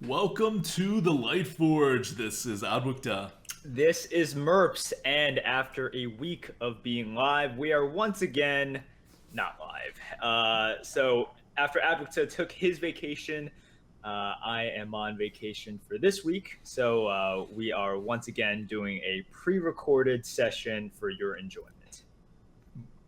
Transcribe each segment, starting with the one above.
Welcome to the Lightforge. This is ADWCTA. This is Merps, and after a week of being live, we are once again not live. So after ADWCTA took his vacation, I am on vacation for this week. So we are once again doing a pre-recorded session for your enjoyment.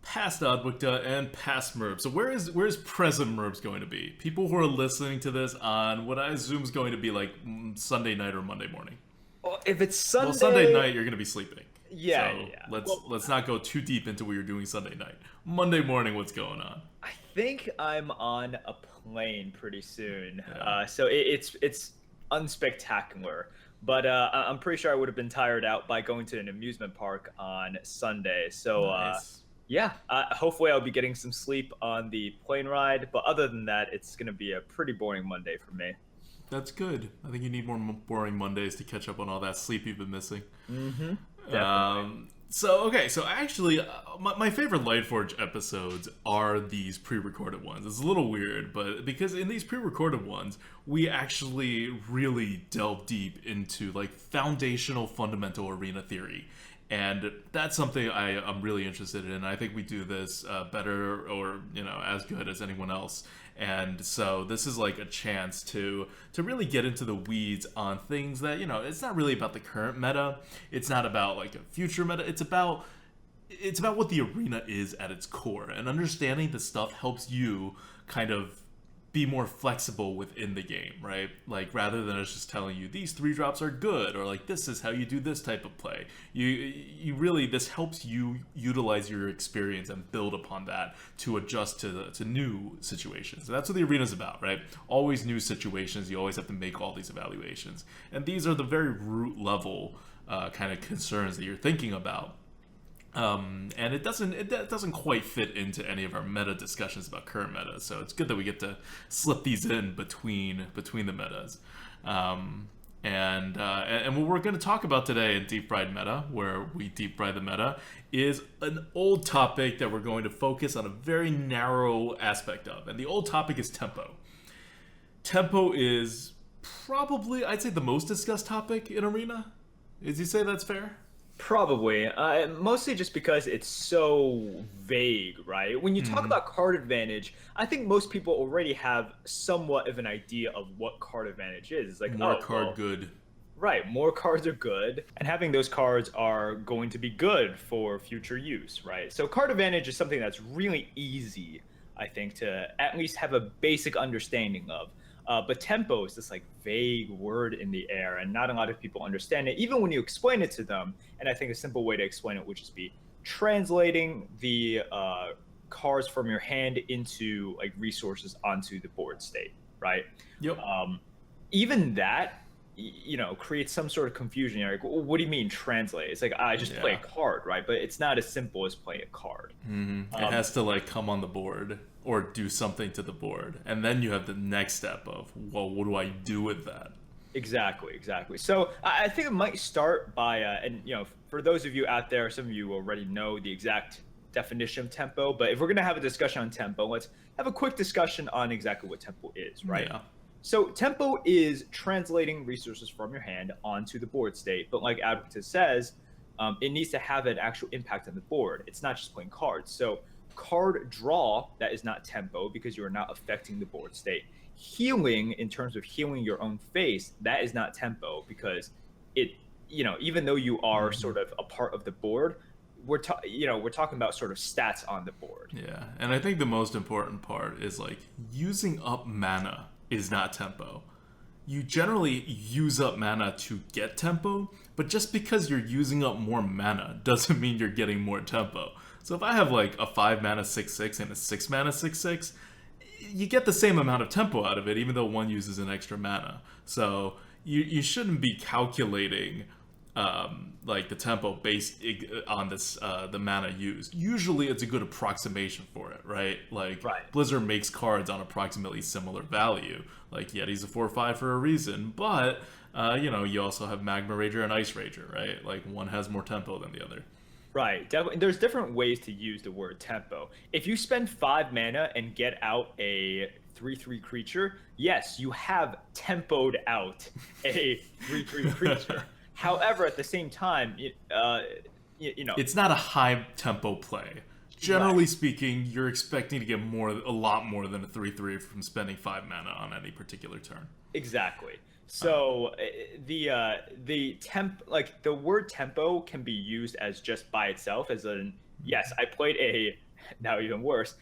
Past ADWCTA and past Merps. So where's present Merps going to be? People who are listening to this on what I assume is going to be like Sunday night or Monday morning. Well, if it's Sunday, Well, Sunday night you're going to be sleeping. Yeah, so yeah. Let's not go too deep into what you're doing Sunday night. Monday morning, what's going on? I think I'm on a plane pretty soon. Yeah. So it's unspectacular. But I'm pretty sure I would have been tired out by going to an amusement park on Sunday. So Nice. yeah, hopefully I'll be getting some sleep on the plane ride. But other than that, it's going to be a pretty boring Monday for me. That's good. I think you need more boring Mondays to catch up on all that sleep you've been missing. Mm-hmm. Definitely. So actually, my favorite Lightforge episodes are these pre-recorded ones. It's a little weird, but because in these pre-recorded ones, we actually really delve deep into like foundational, fundamental arena theory. And that's something I'm really interested in. I think we do this better or, as good as anyone else. And so this is like a chance to really get into the weeds on things that, it's not really about the current meta. It's not about like a future meta. It's about what the arena is at its core. And understanding this stuff helps you kind of be more flexible within the game, right? Like rather than us just telling you these 3-drops are good or like this is how you do this type of play. You really, this helps you utilize your experience and build upon that to adjust to new situations. So that's what the arena's about, right? Always new situations. You always have to make all these evaluations, and these are the very root level kind of concerns that you're thinking about. And it doesn't quite fit into any of our meta discussions about current meta, so it's good that we get to slip these in between the metas. And what we're going to talk about today in Deep Fried Meta, where we deep fry the meta, is an old topic that we're going to focus on a very narrow aspect of, and the old topic is tempo. Tempo is probably, I'd say, the most discussed topic in Arena. Did you say that's fair? Probably. Mostly just because it's so vague, right? When you talk about card advantage, I think most people already have somewhat of an idea of what card advantage is. It's like, good. Right, more cards are good, and having those cards are going to be good for future use, right? So card advantage is something that's really easy, I think, to at least have a basic understanding of. But tempo is this like vague word in the air, and not a lot of people understand it, even when you explain it to them. And I think a simple way to explain it would just be translating the cards from your hand into like resources onto the board state, right? Yep. Even that, creates some sort of confusion. You're like, well, what do you mean translate? It's like, I just play a card, right? But it's not as simple as playing a card. Mm-hmm. It has to like come on the board or do something to the board, and then you have the next step of, well, what do I do with that? Exactly. So I think it might start by, and for those of you out there, some of you already know the exact definition of tempo, but if we're going to have a discussion on tempo, let's have a quick discussion on exactly what tempo is, right? Yeah. So tempo is translating resources from your hand onto the board state, but like ADWCTA says, it needs to have an actual impact on the board. It's not just playing cards. So card draw, that is not tempo because you are not affecting the board state. Healing, in terms of healing your own face, that is not tempo because it, even though you are sort of a part of the board, we're talking about sort of stats on the board. Yeah, and I think the most important part is like using up mana is not tempo. You generally use up mana to get tempo, but just because you're using up more mana doesn't mean you're getting more tempo. So if I have like a 5 mana 6/6 and a 6 mana 6/6, you get the same amount of tempo out of it, even though one uses an extra mana. So you shouldn't be calculating like the tempo based on this the mana used. Usually it's a good approximation for it, right? Like Blizzard makes cards on approximately similar value. Like Yeti's a 4/5 for a reason, but you also have Magma Rager and Ice Rager, right? Like one has more tempo than the other. Right, definitely. There's different ways to use the word tempo. If you spend 5 mana and get out a 3/3 creature, yes, you have tempoed out a 3/3 creature. However, at the same time, you know, It's not a high tempo play. Generally right, speaking, you're expecting to get a lot more than a 3/3 from spending 5 mana on any particular turn. exactly. So the temp like the word tempo can be used as just by itself as an yes, I played a now even worse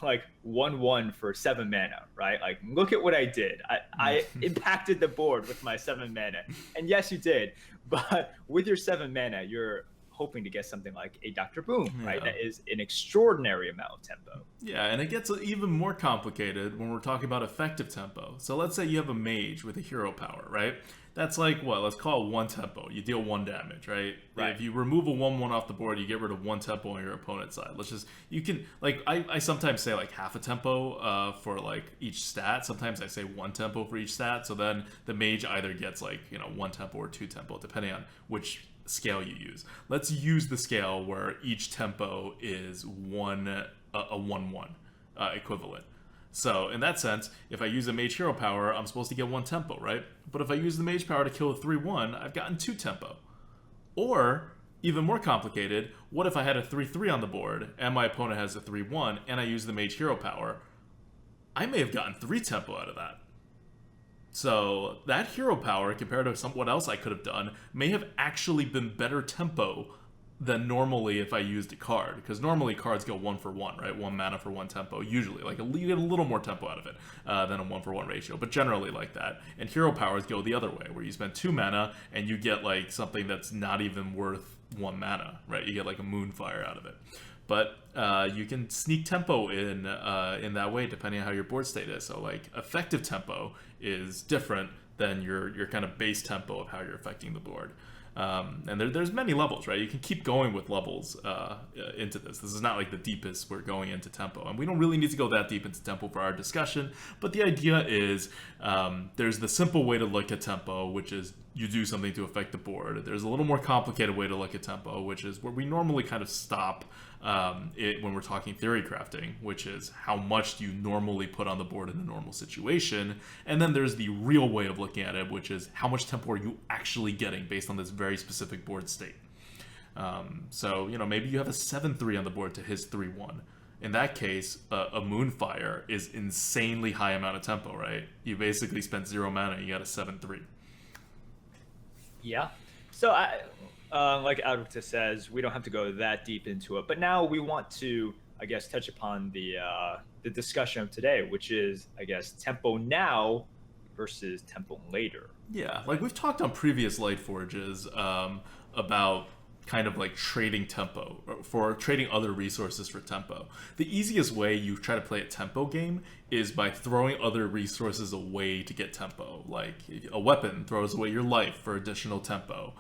like 1/1 for 7 mana, right? Like look at what I did. I impacted the board with my 7 mana, and yes, you did. But with your 7 mana, you're hoping to get something like a Dr. Boom, right? Yeah. That is an extraordinary amount of tempo. Yeah, and it gets even more complicated when we're talking about effective tempo. So let's say you have a mage with a hero power, right? That's like what? Let's call it 1 tempo. You deal 1 damage, right? Right. If you remove a 1/1 off the board, you get rid of 1 tempo on your opponent's side. Let's just you can like I sometimes say like half a tempo for like each stat. Sometimes I say 1 tempo for each stat. So then the mage either gets like 1 tempo or 2 tempo depending on which scale you use. Let's use the scale where each tempo is a 1/1 equivalent. So in that sense, if I use a mage hero power, I'm supposed to get 1 tempo, right? But if I use the mage power to kill a 3/1, I've gotten 2 tempo. Or even more complicated, what if I had a 3/3 on the board and my opponent has a 3/1 and I use the mage hero power? I may have gotten 3 tempo out of that. So that hero power, compared to what else I could have done, may have actually been better tempo than normally if I used a card. Because normally cards go 1 for 1, right? 1 mana for 1 tempo, usually. Like, you get a little more tempo out of it than a 1 for 1 ratio, but generally like that. And hero powers go the other way, where you spend 2 mana and you get, like, something that's not even worth 1 mana, right? You get, like, a Moonfire out of it. But you can sneak tempo in that way depending on how your board state is. So like effective tempo is different than your kind of base tempo of how you're affecting the board. And there's many levels, right? You can keep going with levels into this. This is not like the deepest we're going into tempo. And we don't really need to go that deep into tempo for our discussion. But the idea is there's the simple way to look at tempo, which is you do something to affect the board. There's a little more complicated way to look at tempo, which is where we normally kind of stop when we're talking theory crafting, which is how much do you normally put on the board in a normal situation. And then there's the real way of looking at it, which is how much tempo are you actually getting based on this very specific board state. So, maybe you have a 7/3 on the board to his 3/1. In that case, a Moonfire is insanely high amount of tempo, right? You basically spent 0 mana, you got a 7/3. Yeah. So like Advocate says, we don't have to go that deep into it. But now we want to, I guess, touch upon the discussion of today, which is, I guess, tempo now versus tempo later. Yeah, like we've talked on previous Lightforges about kind of like trading tempo, or for trading other resources for tempo. The easiest way you try to play a tempo game is by throwing other resources away to get tempo. Like a weapon throws away your life for additional tempo.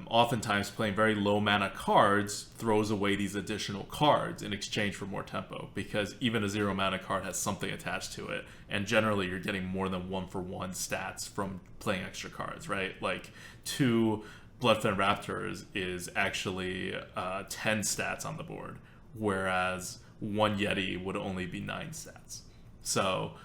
Oftentimes playing very low mana cards throws away these additional cards in exchange for more tempo, because even a 0 mana card has something attached to it, and generally you're getting more than 1 for 1 stats from playing extra cards, right? Like 2 Bloodfen Raptors is actually 10 stats on the board, whereas 1 Yeti would only be 9 stats. So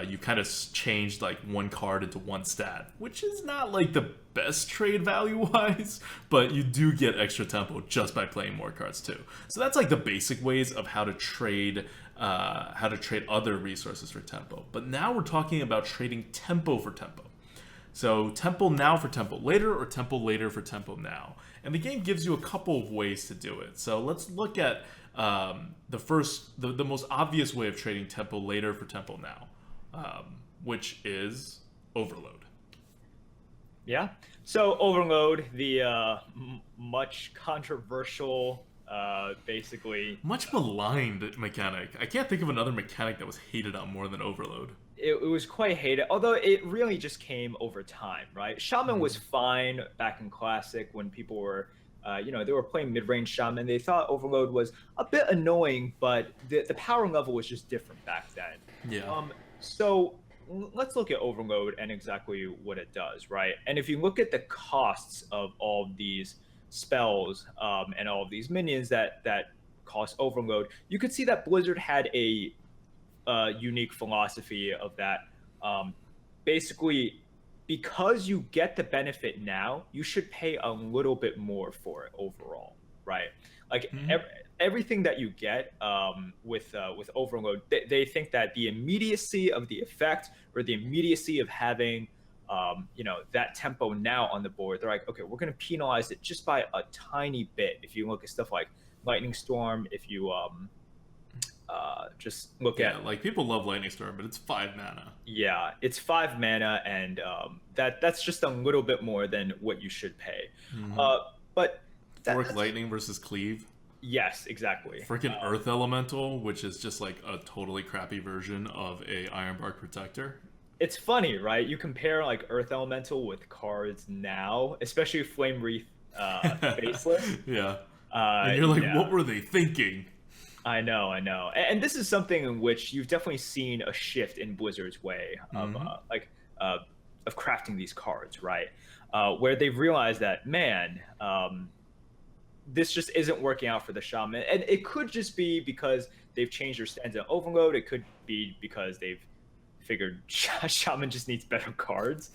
you kind of changed like 1 card into 1 stat, which is not like the best trade value-wise, but you do get extra tempo just by playing more cards too. So that's like the basic ways of how to trade other resources for tempo. But now we're talking about trading tempo for tempo. So tempo now for tempo later, or tempo later for tempo now. And the game gives you a couple of ways to do it. So let's look at the most obvious way of trading tempo later for tempo now, which is Overload. Yeah. So Overload, the much controversial, basically... Much maligned mechanic. I can't think of another mechanic that was hated on more than Overload. It was quite hated, although it really just came over time, right? Shaman was fine back in Classic when people were, they were playing mid-range Shaman. They thought Overload was a bit annoying, but the power level was just different back then. Yeah. So let's look at Overload and exactly what it does, right? And if you look at the costs of all of these spells and all of these minions that cost overload, you could see that Blizzard had a unique philosophy of that. Basically, because you get the benefit now, you should pay a little bit more for it overall, right? Like everything that you get with overload, they think that the immediacy of the effect or the immediacy of having that tempo now on the board, they're like, okay, we're going to penalize it just by a tiny bit. If you look at stuff like Lightning Storm, if you just look at, like, people love Lightning Storm, but it's 5 mana. Yeah, it's 5 mana, and that's just a little bit more than what you should pay. But Fork Lightning versus Cleave. Yes, exactly. Freaking Earth Elemental, which is just like a totally crappy version of a Ironbark Protector. It's funny, right? You compare like Earth Elemental with cards now, especially Flame Wreath Faceless. Yeah. And you're like, yeah. What were they thinking? I know. And this is something in which you've definitely seen a shift in Blizzard's way of of crafting these cards, right? Where they've realized that, man, this just isn't working out for the Shaman. And it could just be because they've changed their stance on Overload. It could be because they've figured Shaman just needs better cards.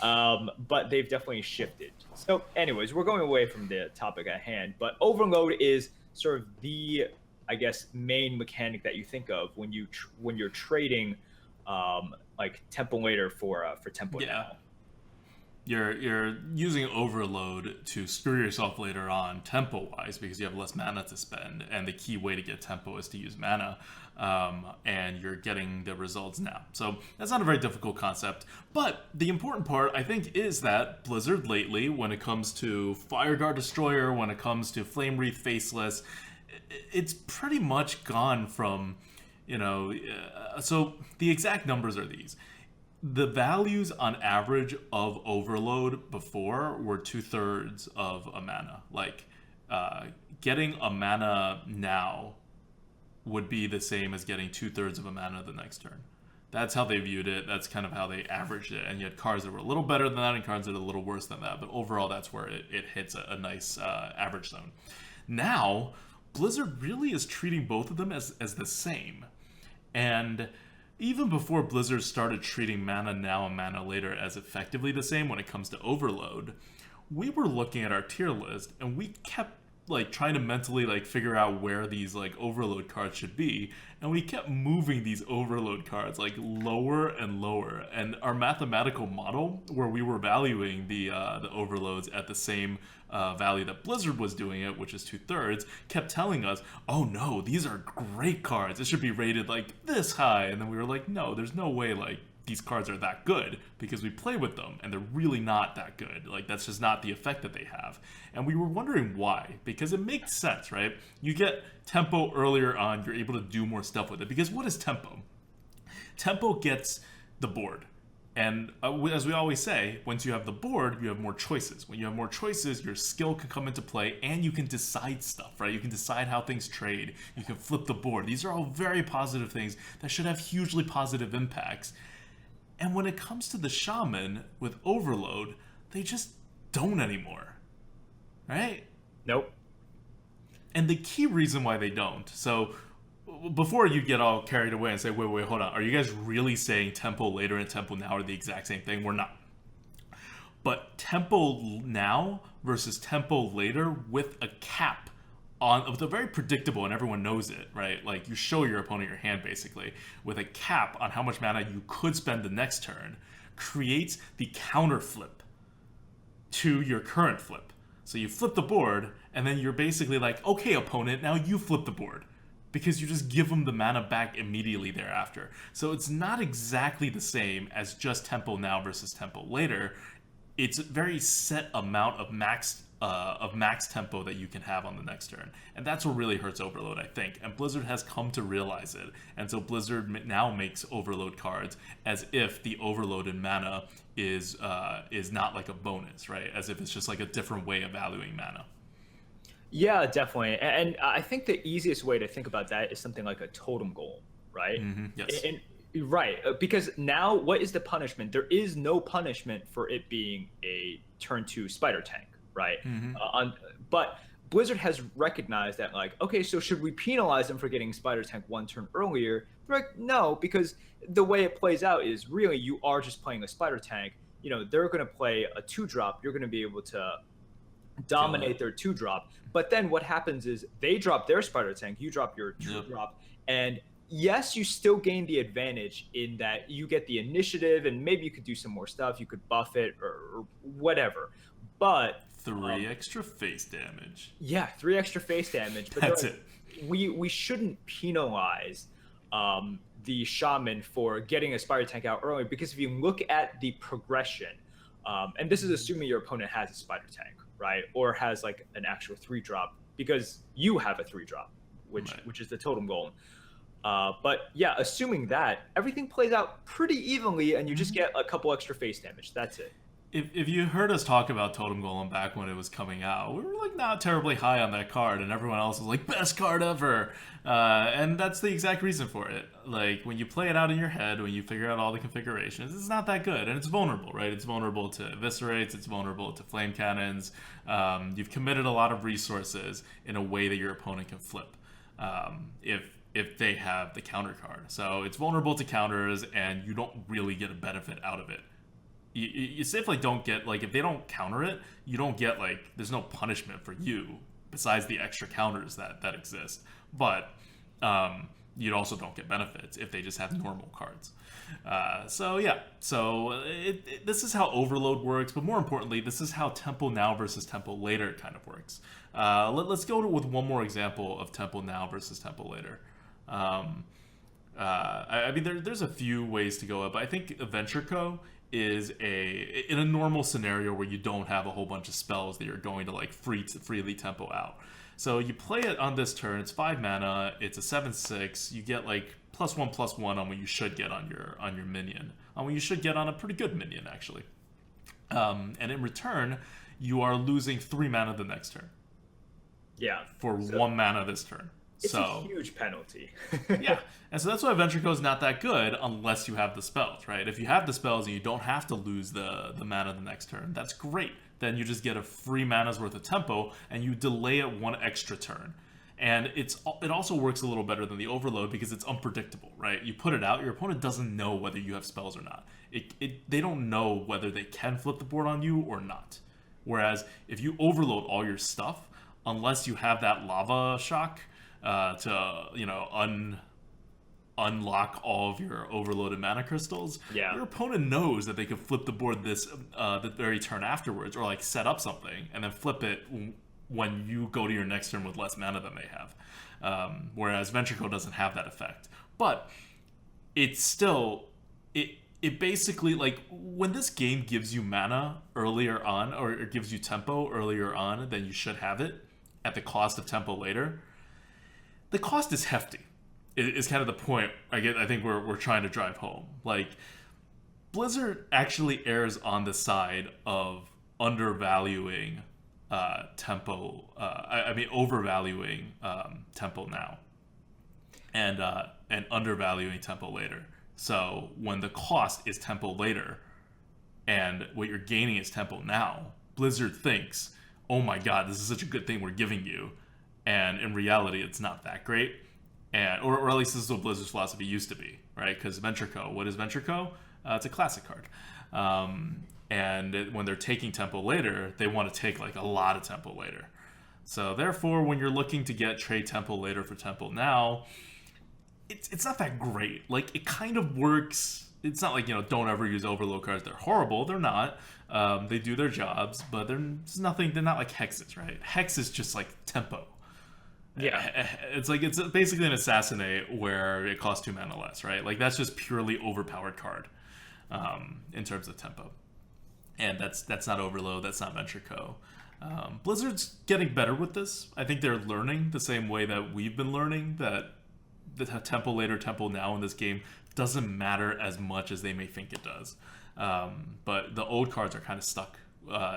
But they've definitely shifted. So anyways, we're going away from the topic at hand. But Overload is sort of the, I guess, main mechanic that you think of when you're trading like Tempo Later for Tempo Now. You're using Overload to screw yourself later on tempo-wise because you have less mana to spend, and the key way to get tempo is to use mana, and you're getting the results now. So that's not a very difficult concept, but the important part, I think, is that Blizzard lately, when it comes to Fireguard Destroyer, when it comes to Flame Wreath Faceless, it's pretty much gone from, so the exact numbers are these. The values on average of Overload before were 2/3 of a mana. Like, getting a mana now would be the same as getting 2/3 of a mana the next turn. That's how they viewed it. That's kind of how they averaged it. And you had cards that were a little better than that and cards that are a little worse than that. But overall, that's where it hits a nice average zone. Now, Blizzard really is treating both of them as the same. And even before Blizzard started treating Mana Now and Mana Later as effectively the same when it comes to Overload, we were looking at our tier list and we kept like trying to mentally like figure out where these like Overload cards should be, and we kept moving these Overload cards like lower and lower. And our mathematical model, where we were valuing the Overloads at the same value that Blizzard was doing it, which is 2/3, kept telling us, oh no, these are great cards, it should be rated like this high. And then we were like, no, there's no way like these cards are that good, because we play with them and they're really not that good. Like, that's just not the effect that they have. And we were wondering why, because it makes sense, right? You get tempo earlier on, you're able to do more stuff with it. Because what is tempo? Tempo gets the board. And as we always say, once you have the board, you have more choices. When you have more choices, your skill can come into play, and you can decide stuff, right? You can decide how things trade. You can flip the board. These are all very positive things that should have hugely positive impacts. And when it comes to the Shaman with Overload, they just don't anymore, right? Nope. And the key reason why they don't, so before you get all carried away and say, wait, hold on, are you guys really saying Tempo Later and Tempo Now are the exact same thing? We're not. But Tempo Now versus Tempo Later with a cap with a very predictable, and everyone knows it, right? Like, you show your opponent your hand, basically, with a cap on how much mana you could spend the next turn, creates the counter flip to your current flip. So you flip the board, and then you're basically like, okay, opponent, now you flip the board, because you just give them the mana back immediately thereafter. So it's not exactly the same as just Tempo Now versus Tempo Later. It's a very set amount of max tempo that you can have on the next turn. And that's what really hurts Overload, I think. And Blizzard has come to realize it. And so Blizzard now makes Overload cards as if the Overload in mana is not like a bonus, right? As if it's just like a different way of valuing mana. Yeah, definitely. And I think the easiest way to think about that is something like a totem goal, right? Mm-hmm. Yes. Right, because now what is the punishment? There is no punishment for it being a turn 2 spider tank, right? Mm-hmm. But Blizzard has recognized that, like, okay, so should we penalize them for getting Spider Tank 1 turn earlier? They're like, no, because the way it plays out is really you are just playing a Spider Tank. You know, they're going to play a 2-drop. You're going to be able to dominate their 2-drop. But then what happens is they drop their Spider Tank, you drop your 2-drop, and yes, you still gain the advantage in that you get the initiative, and maybe you could do some more stuff. You could buff it or whatever. But 3 extra face damage. Yeah, 3 extra face damage. But That's it. We shouldn't penalize the Shaman for getting a Spider Tank out early, because if you look at the progression, and this is assuming your opponent has a Spider Tank, right? Or has like an actual 3-drop, because you have a 3-drop, which is the totem golem. But yeah, assuming that, everything plays out pretty evenly, and you just get a couple extra face damage. That's it. If you heard us talk about Totem Golem back when it was coming out, we were like not terribly high on that card, and everyone else was like, best card ever. And that's the exact reason for it. Like, when you play it out in your head, when you figure out all the configurations, it's not that good, and it's vulnerable, right? It's vulnerable to eviscerates, it's vulnerable to flame cannons. You've committed a lot of resources in a way that your opponent can flip if they have the counter card. So it's vulnerable to counters, and you don't really get a benefit out of it. You safely don't get, like, if they don't counter it, you don't get, like, there's no punishment for you besides the extra counters that exist. But you also don't get benefits if they just have normal cards. So this is how Overload works, but more importantly, this is how Tempo Now versus Tempo Later kind of works. Let's go with one more example of Tempo Now versus Tempo Later. I mean, there's a few ways to go, but I think Adventure Co. is in a normal scenario where you don't have a whole bunch of spells that you're going to like freely tempo out. So you play it on this turn. It's 5 mana. It's a 7/6. You get like +1/+1 on what you should get on your minion. On what you should get on a pretty good minion actually. And in return, you are losing 3 mana the next turn. Yeah. For 1 mana this turn. It's a huge penalty. Yeah, and so that's why Adventure Co. is not that good unless you have the spells, right? If you have the spells and you don't have to lose the mana the next turn, that's great. Then you just get a free mana's worth of tempo, and you delay it 1 extra turn. And it also works a little better than the Overload because it's unpredictable, right? You put it out, your opponent doesn't know whether you have spells or not. They don't know whether they can flip the board on you or not. Whereas if you overload all your stuff, unless you have that lava shock, to unlock all of your overloaded mana crystals, your opponent knows that they can flip the board the very turn afterwards, or like set up something and then flip it when you go to your next turn with less mana than they have. Whereas Venture Co. doesn't have that effect. But it's still it basically, like, when this game gives you mana earlier on, or it gives you tempo earlier on than you should have it at the cost of tempo later, the cost is hefty. It's kind of the point I think we're trying to drive home. Like, Blizzard actually errs on the side of undervaluing tempo. Overvaluing tempo now, and undervaluing tempo later. So when the cost is tempo later, and what you're gaining is tempo now, Blizzard thinks, "Oh my God, this is such a good thing we're giving you." And in reality, it's not that great, or at least this is what Blizzard's philosophy used to be, right? Because Venture Co. What is Venture Co.? It's a classic card, and when they're taking tempo later, they want to take like a lot of tempo later. So therefore, when you're looking to get trade tempo later for tempo now, it's not that great. Like, it kind of works. It's not like, don't ever use overload cards. They're horrible. They're not. They do their jobs, but there's nothing. They're not like hexes, right? Hex is just like tempo. Yeah, it's basically an assassinate where it costs 2 mana less, right? Like, that's just purely overpowered card in terms of tempo, and that's not Overload, that's not Venture Co. Blizzard's getting better with this. I think they're learning the same way that we've been learning that the tempo later, tempo now in this game doesn't matter as much as they may think it does. But the old cards are kind of stuck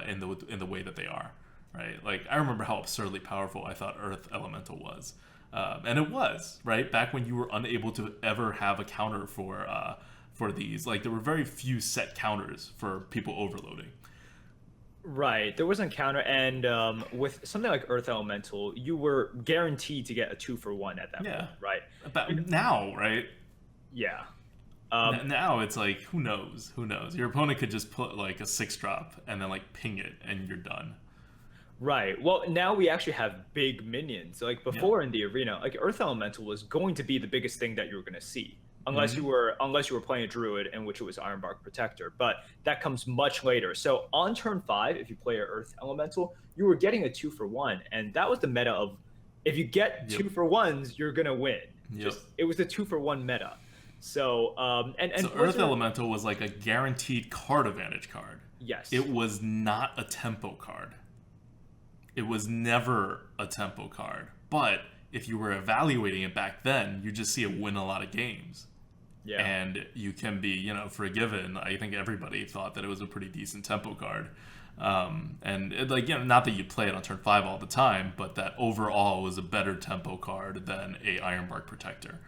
in the way that they are. Right, like, I remember how absurdly powerful I thought Earth Elemental was, and it was, right, back when you were unable to ever have a counter for these. Like, there were very few set counters for people overloading. Right, there wasn't counter, and with something like Earth Elemental, you were guaranteed to get a 2-for-1 at that Yeah. point, right? But now, right? Yeah. Now it's like, who knows? Who knows? Your opponent could just put like a 6-drop and then like ping it, and you're done. Right. Well, now we actually have big minions. Like before in the arena, like Earth Elemental was going to be the biggest thing that you were going to see, unless you were playing a Druid, in which it was Ironbark Protector. But that comes much later. So on turn 5, if you play an Earth Elemental, you were getting a 2-for-1, and that was the meta of, if you get 2-for-1s, you're gonna win. Just it was the 2-for-1 meta. So so Earth Elemental was like a guaranteed card advantage card. Yes. It was not a tempo card. It was never a tempo card. But if you were evaluating it back then, you just see it win a lot of games. Yeah. And you can be, forgiven. I think everybody thought that it was a pretty decent tempo card. Not that you play it on turn 5 all the time, but that overall was a better tempo card than a Ironbark Protector.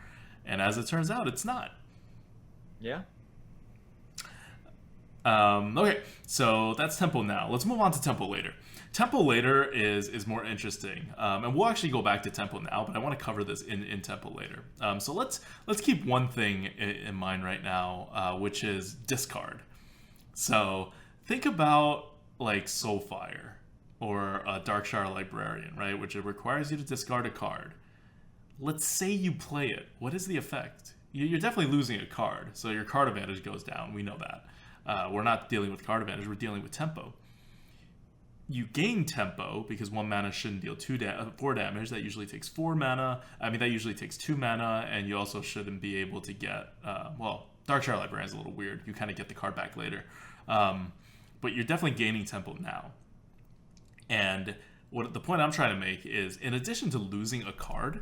And as it turns out, it's not. Yeah. Okay, so that's tempo now. Let's move on to tempo later. Tempo later is more interesting, and we'll actually go back to tempo now, but I want to cover this in tempo later. So let's keep one thing in mind right now, which is discard. So think about like Soulfire or a Darkshire Librarian, right? Which it requires you to discard a card. Let's say you play it. What is the effect? You're definitely losing a card, so your card advantage goes down. We know that. We're not dealing with card advantage. We're dealing with tempo. You gain tempo because 1 mana shouldn't deal 4 damage. That usually takes 4 mana. That usually takes 2 mana, and you also shouldn't be able to get... Darkshire Librarian is a little weird. You kind of get the card back later. But you're definitely gaining tempo now. And the point I'm trying to make is, in addition to losing a card,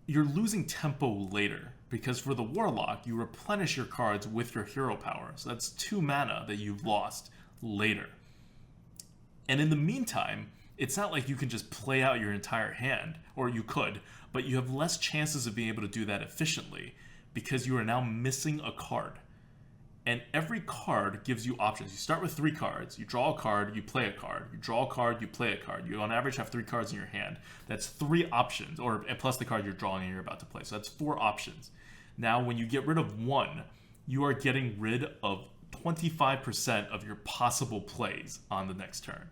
you're losing tempo later, because for the Warlock, you replenish your cards with your hero power. So that's 2 mana that you've lost later. And in the meantime, it's not like you can just play out your entire hand, or you could, but you have less chances of being able to do that efficiently because you are now missing a card. And every card gives you options. You start with 3 cards. You draw a card, you play a card. You draw a card, you play a card. You on average have 3 cards in your hand. That's 3 options, or plus the card you're drawing and you're about to play. So that's 4 options. Now, when you get rid of 1, you are getting rid of 25% of your possible plays on the next turn.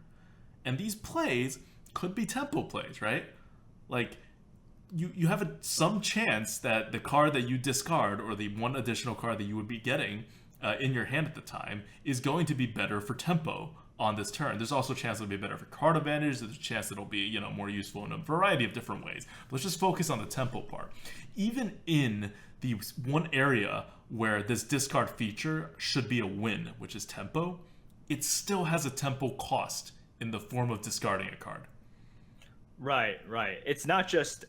And these plays could be tempo plays, right? Like, you have some chance that the card that you discard, or the 1 additional card that you would be getting in your hand at the time, is going to be better for tempo on this turn. There's also a chance it'll be better for card advantage. There's a chance it'll be, more useful in a variety of different ways. But let's just focus on the tempo part. Even in the one area where this discard feature should be a win, which is tempo, it still has a tempo cost in the form of discarding a card. Right. It's not just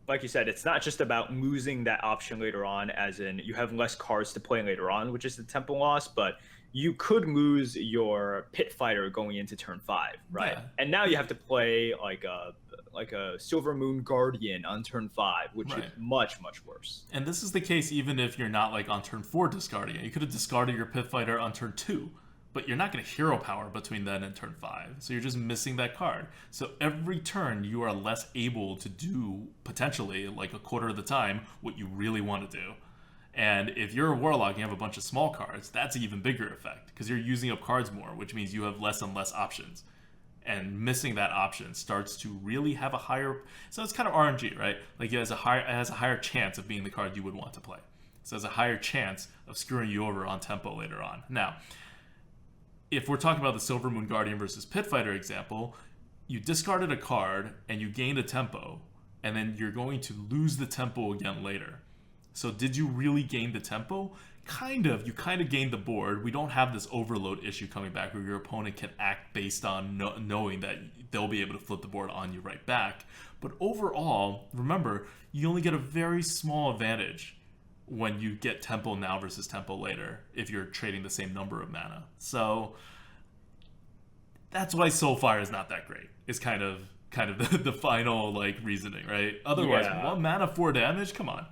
like you said, it's not just about losing that option later on, as in you have less cards to play later on, which is the tempo loss, but you could lose your Pit Fighter going into turn 5, right? Yeah. And now you have to play like a Silver Moon Guardian on turn 5, which is much, much worse. And this is the case even if you're not like on turn 4 discarding it. You could have discarded your Pit Fighter on turn 2. But you're not going to hero power between then and turn 5. So you're just missing that card. So every turn you are less able to do, potentially, like a quarter of the time, what you really want to do. And if you're a Warlock and you have a bunch of small cards, that's an even bigger effect, because you're using up cards more, which means you have less and less options. And missing that option starts to really have a higher... So it's kind of RNG, right? Like it has a higher chance of being the card you would want to play. So it has a higher chance of screwing you over on tempo later on. Now, if we're talking about the Silver Moon Guardian versus Pit Fighter example, you discarded a card and you gained a tempo, and then you're going to lose the tempo again later. So did you really gain the tempo? Kind of. You kind of gained the board. We don't have this overload issue coming back where your opponent can act based on knowing that they'll be able to flip the board on you right back. But overall, remember, you only get a very small advantage when you get tempo now versus tempo later if you're trading the same number of mana. So that's why Soulfire is not that great. It's kind of the final like reasoning, right? Otherwise, 1 mana 4 damage, come on.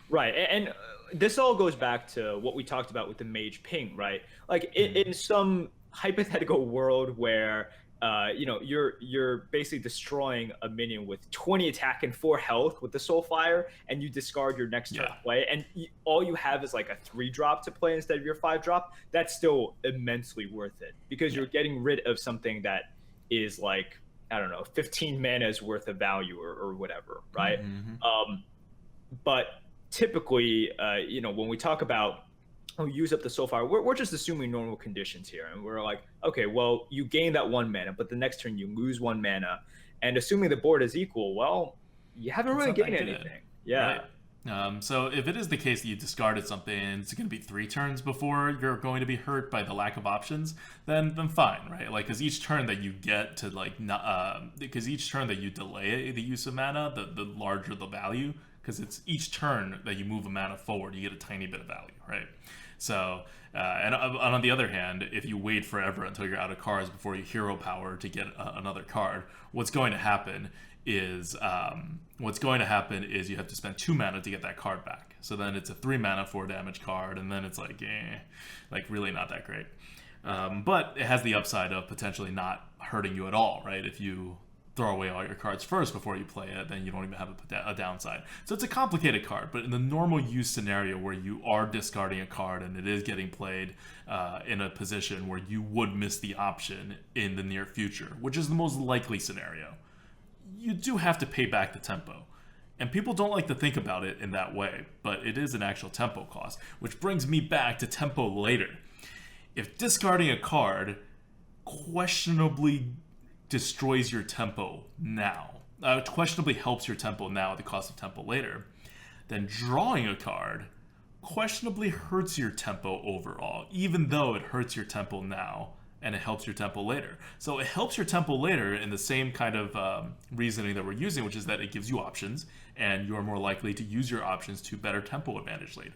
Right. And this all goes back to what we talked about with the mage ping, right? Like in some hypothetical world where you're basically destroying a minion with 20 attack and 4 health with the Soulfire, and you discard your next turn play, and all you have is like a 3-drop to play instead of your 5-drop. That's still immensely worth it because you're getting rid of something that is like, I don't know, 15 mana's worth of value or whatever, right? But typically, when we talk about use up the Soulfire, we're just assuming normal conditions here, and we're like, okay, well, you gain that 1 mana, but the next turn you lose 1 mana, and assuming the board is equal, well, you haven't really gained anything. Yeah. Right. So if it is the case that you discarded something and it's going to be 3 turns before you're going to be hurt by the lack of options, then fine, right? Like, because each turn that you get to because each turn that you delay the use of mana, the larger the value. Because it's each turn that you move a mana forward, you get a tiny bit of value, right? So, and on the other hand, if you wait forever until you're out of cards before you hero power to get another card, what's going to happen is you have to spend 2 mana to get that card back. So then it's a 3 mana 4 damage card, and then it's like really not that great. But it has the upside of potentially not hurting you at all, right? If you throw away all your cards first before you play it, then you don't even have a downside. So it's a complicated card, but in the normal use scenario where you are discarding a card and it is getting played in a position where you would miss the option in the near future, which is the most likely scenario, you do have to pay back the tempo. And people don't like to think about it in that way, but it is an actual tempo cost, which brings me back to tempo later. If discarding a card questionably destroys your tempo now, questionably helps your tempo now at the cost of tempo later, then drawing a card questionably hurts your tempo overall, even though it hurts your tempo now and it helps your tempo later. So it helps your tempo later in the same kind of reasoning that we're using, which is that it gives you options, and you're more likely to use your options to better tempo advantage later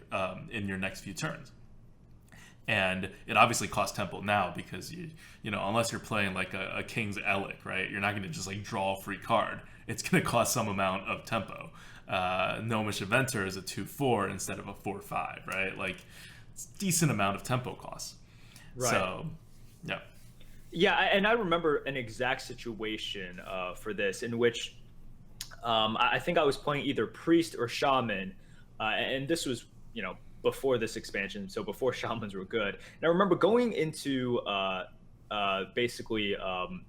in your next few turns. And it obviously costs tempo now because you unless you're playing like a King's Elic, right? You're not going to just like draw a free card. It's going to cost some amount of tempo. Gnomish Inventor is a 2/4 instead of a 4/5, right? Like, it's a decent amount of tempo costs. Right. So, yeah. Yeah, and I remember an exact situation for this in which I think I was playing either Priest or Shaman, and this was, before this expansion, so before Shamans were good. And I remember going into basically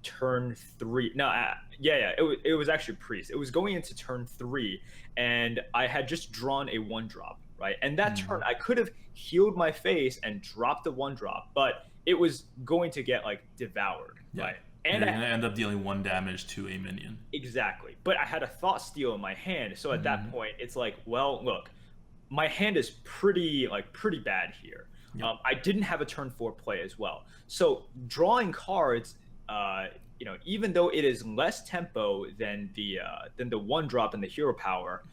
turn 3. No, it was actually Priest. It was going into turn 3, and I had just drawn a 1-drop, right? And that turn, I could have healed my face and dropped the 1-drop, but it was going to get like devoured, right? And you're going to end up dealing 1 damage to a minion. Exactly. But I had a Thought Steal in my hand, so at that point, it's like, well, look, my hand is pretty bad here. Yep. I didn't have a turn 4 play as well. So drawing cards, even though it is less tempo than the 1-drop and the hero power,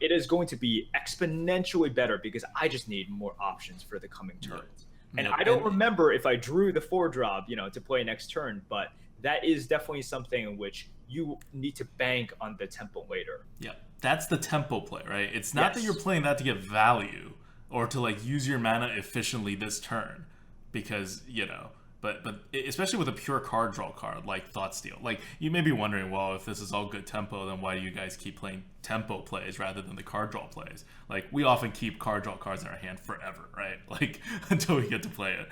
it is going to be exponentially better because I just need more options for the coming turns. And I don't remember if I drew the 4-drop, to play next turn, but that is definitely something in which you need to bank on the tempo later. Yeah, that's the tempo play, right? It's not that you're playing that to get value or to like use your mana efficiently this turn, because but especially with a pure card draw card like Thought Steal, like you may be wondering, well, if this is all good tempo, then why do you guys keep playing tempo plays rather than the card draw plays? Like, we often keep card draw cards in our hand forever, right? Like, until we get to play it.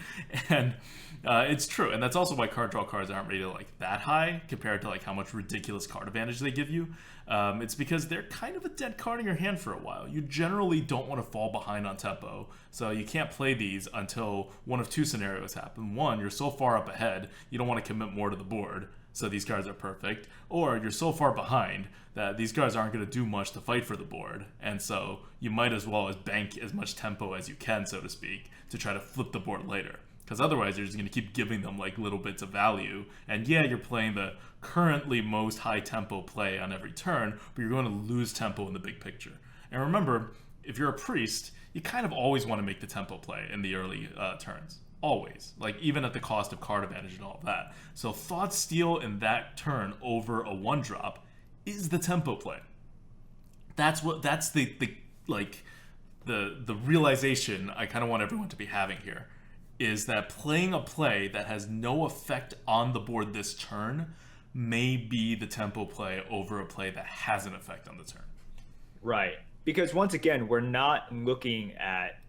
And it's true, and that's also why card draw cards aren't rated like that high compared to like how much ridiculous card advantage they give you. It's because they're kind of a dead card in your hand for a while. You generally don't want to fall behind on tempo, so you can't play these until one of 2 scenarios happen. One, you're so far up ahead, you don't want to commit more to the board, so these cards are perfect. Or you're so far behind that these cards aren't going to do much to fight for the board, and so you might as well as bank as much tempo as you can, so to speak, to try to flip the board later. Because otherwise you're just going to keep giving them like little bits of value, and you're playing the currently most high tempo play on every turn, but you're going to lose tempo in the big picture. And remember, if you're a Priest, you kind of always want to make the tempo play in the early turns. Always. Like, even at the cost of card advantage and all of that. So Thought Steal in that turn over a 1-drop is the tempo play. That's the like the realization I kind of want everyone to be having here is that playing a play that has no effect on the board this turn may be the tempo play over a play that has an effect on the turn. Right. Because once again, we're not looking at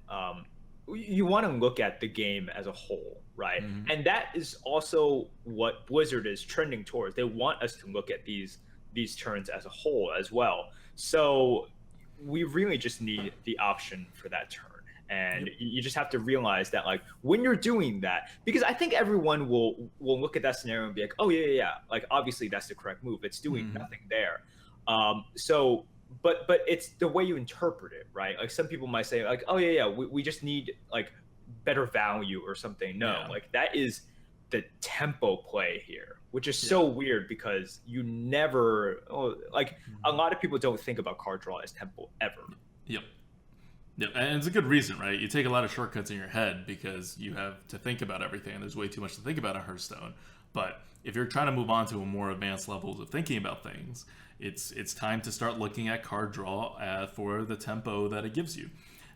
you want to look at the game as a whole, right? Mm-hmm. And that is also what Blizzard is trending towards. They want us to look at these turns as a whole as well. So we really just need the option for that turn. And you just have to realize that, like, when you're doing that, because I think everyone will look at that scenario and be like, oh yeah, like, obviously that's the correct move. It's doing nothing there. But it's the way you interpret it, right? Like, some people might say, like, oh yeah, we just need, like, better value or something. No, like, that is the tempo play here, which is so weird because you never, a lot of people don't think about card draw as tempo ever. Yep. Yeah, and it's a good reason, right? You take a lot of shortcuts in your head because you have to think about everything, and there's way too much to think about on Hearthstone. But if you're trying to move on to a more advanced levels of thinking about things, it's time to start looking at card draw for the tempo that it gives you.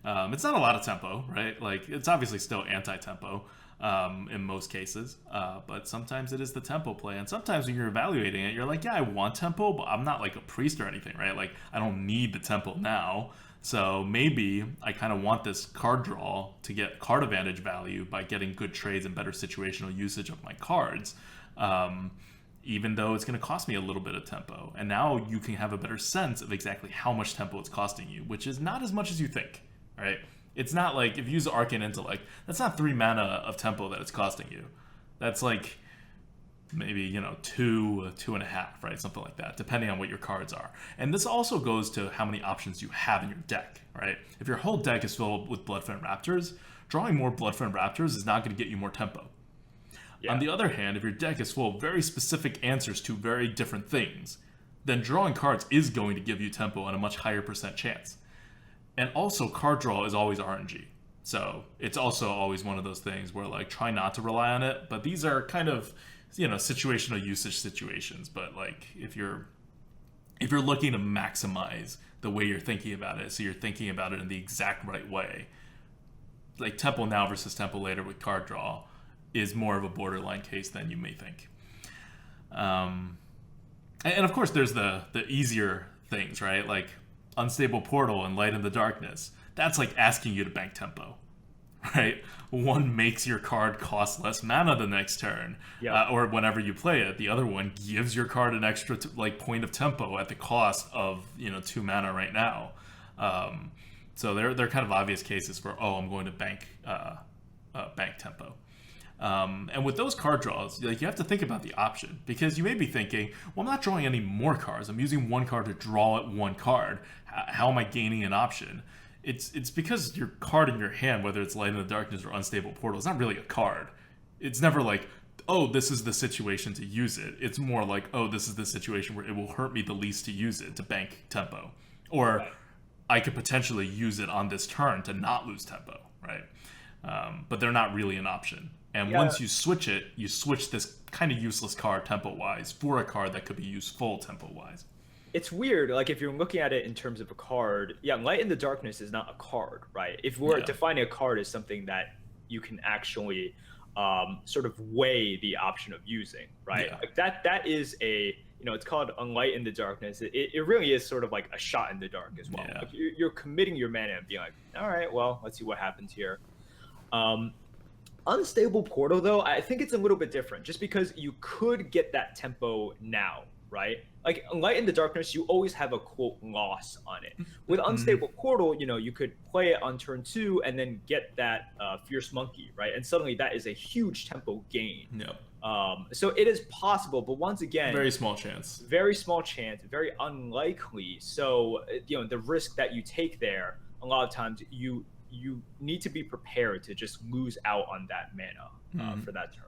It's not a lot of tempo, right? Like, it's obviously still anti-tempo in most cases, but sometimes it is the tempo play, and sometimes when you're evaluating it, you're like, yeah, I want tempo, but I'm not like a priest or anything, right? Like, I don't need the tempo now. So maybe I kind of want this card draw to get card advantage value by getting good trades and better situational usage of my cards, even though it's going to cost me a little bit of tempo. And now you can have a better sense of exactly how much tempo it's costing you, which is not as much as you think, right? It's not like, if you use Arcane Intellect, that's not 3 mana of tempo that it's costing you. That's like maybe, 2.5, right? Something like that, depending on what your cards are. And this also goes to how many options you have in your deck, right? If your whole deck is filled with Bloodfen Raptors, drawing more Bloodfen Raptors is not going to get you more tempo. Yeah. On the other hand, if your deck is full of very specific answers to very different things, then drawing cards is going to give you tempo and a much higher % chance. And also, card draw is always RNG. So it's also always one of those things where, like, try not to rely on it. But these are kind of, situational usage situations. But, like, if you're looking to maximize the way you're thinking about it, so you're thinking about it in the exact right way, like, tempo now versus tempo later with card draw is more of a borderline case than you may think. And of course, there's the easier things, right? Like Unstable Portal and Light in the Darkness. That's like asking you to bank tempo, right? One makes your card cost less mana the next turn, or whenever you play it. The other one gives your card an extra point of tempo at the cost of 2 mana right now. So they're kind of obvious cases for, I'm going to bank tempo. And with those card draws, like, you have to think about the option, because you may be thinking, well, I'm not drawing any more cards. I'm using one card to draw one card. How am I gaining an option? It's because your card in your hand, whether it's Light in the Darkness or Unstable Portal, is not really a card. It's never like, oh, this is the situation to use it. It's more like, oh, this is the situation where it will hurt me the least to use it, to bank tempo. Or I could potentially use it on this turn to not lose tempo, right? But they're not really an option. And once you switch it, you switch this kind of useless card tempo-wise for a card that could be useful tempo-wise. It's weird, like, if you're looking at it in terms of a card, Light in the Darkness is not a card, right? If we're defining a card as something that you can actually sort of weigh the option of using, right? Yeah. Like, that is a, it's called Light in the Darkness. It really is sort of like a shot in the dark as well. Yeah. Like, you're committing your mana and being like, all right, well, let's see what happens here. Unstable Portal, though, I think it's a little bit different, just because you could get that tempo now, right? Like, Light in the Darkness, you always have a, quote, loss on it. With Unstable Portal, you could play it on turn 2 and then get that Fierce Monkey, right? And suddenly that is a huge tempo gain. Yeah. So it is possible, but once again... Very small chance. Very small chance, very unlikely. So, the risk that you take there, a lot of times you need to be prepared to just lose out on that mana for that turn.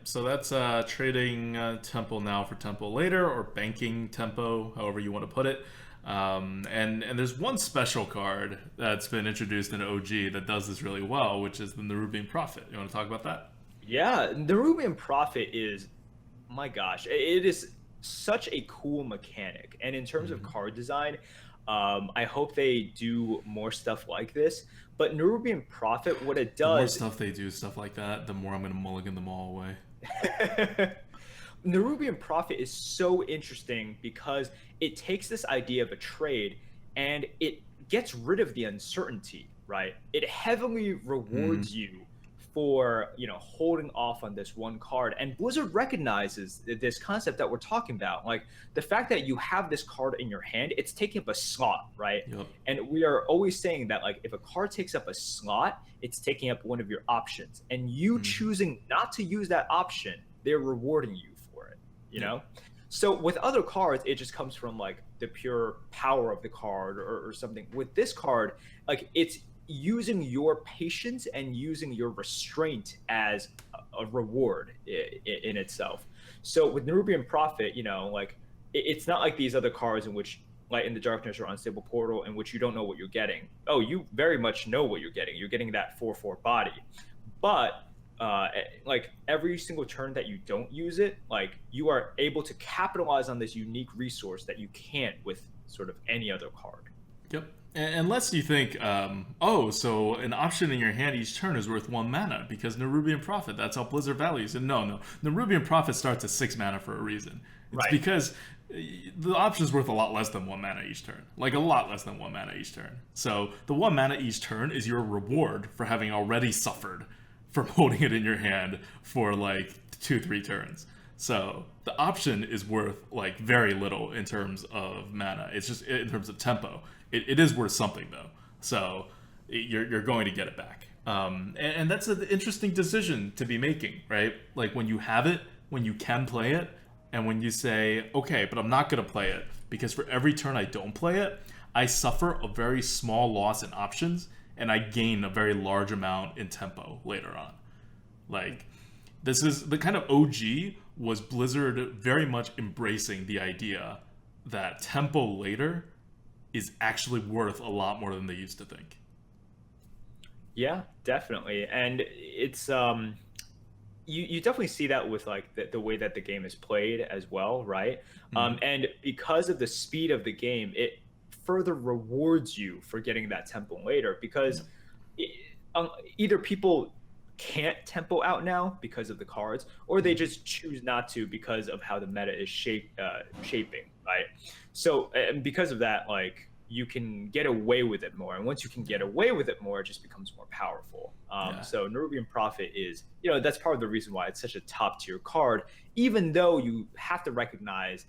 So that's trading tempo now for tempo later, or banking tempo, however you want to put it. And there's one special card that's been introduced in OG that does this really well, which is the Nerubian Prophet. You want to talk about that? Yeah, Nerubian Prophet is, my gosh, it is such a cool mechanic. And in terms of card design, I hope they do more stuff like this. But Nerubian Prophet, what it The more does, stuff they do, stuff like that, the more I'm gonna mulligan them all away. Nerubian Prophet is so interesting because it takes this idea of a trade and it gets rid of the uncertainty, right? It heavily rewards you for, holding off on this one card. And Blizzard recognizes this concept that we're talking about. Like the fact that you have this card in your hand, it's taking up a slot, right? Yep. And we are always saying that, like, if a card takes up a slot, it's taking up one of your options. And you choosing not to use that option, they're rewarding you for it, you know? So with other cards, it just comes from like the pure power of the card or something. With this card, like it's using your patience and using your restraint as a reward in itself. So with Nerubian Prophet, like it's not like these other cards in which Light in the Darkness or Unstable Portal in which you don't know what you're getting. Oh, you very much know what you're getting. You're getting that 4/4 body. But like every single turn that you don't use it, like you are able to capitalize on this unique resource that you can't with sort of any other card. Yep. Unless you think, so an option in your hand each turn is worth 1 mana because Nerubian Prophet, that's how Blizzard values it. No. Nerubian Prophet starts at 6 mana for a reason. It's because the option is worth a lot less than 1 mana each turn. Like a lot less than 1 mana each turn. So the 1 mana each turn is your reward for having already suffered from holding it in your hand for like 2-3 turns. So the option is worth like very little in terms of mana. It's just in terms of tempo. It is worth something though. So you're going to get it back. And that's an interesting decision to be making, right? Like when you have it, when you can play it, and when you say, okay, but I'm not going to play it because for every turn I don't play it, I suffer a very small loss in options and I gain a very large amount in tempo later on. Like, this is the kind of OG was Blizzard very much embracing the idea that tempo later is actually worth a lot more than they used to think. Yeah, definitely. And it's you definitely see that with like the way that the game is played as well, right? And because of the speed of the game, it further rewards you for getting that tempo later because either people can't tempo out now because of the cards, or they just choose not to because of how the meta is shaping, right? So, and because of that, like you can get away with it more, and once you can get away with it more, it just becomes more powerful. So Nerubian Prophet is, that's part of the reason why it's such a top tier card, even though you have to recognize,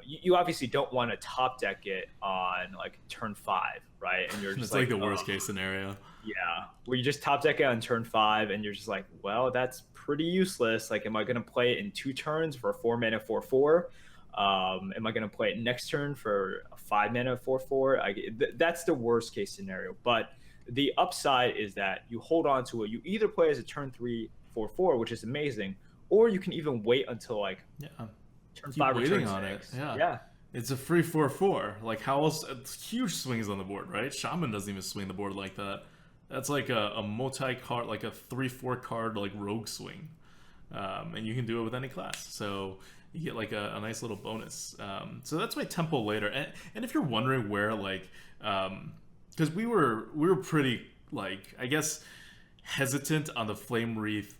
you obviously don't want to top deck it on like turn 5, right? And you're just it's like the worst case scenario. Yeah, where you just top deck it on turn 5 and you're just like, well, that's pretty useless. Like, am I going to play it in 2 turns for a 4 mana 4/4? Am I going to play it next turn for a 5 mana 4/4? That's the worst case scenario. But the upside is that you hold on to it. You either play as a turn 3 4/4, which is amazing, or you can even wait until like turn 5 or turn 6. Yeah. It's a free 4/4. Like, how else? Huge swings on the board, right? Shaman doesn't even swing the board like that. That's like a multi-card, like a 3/4 card, like rogue swing. And you can do it with any class. So you get like a nice little bonus. So that's my tempo later. And if you're wondering where, like, because we were pretty, like, I guess, hesitant on the Flame Wreath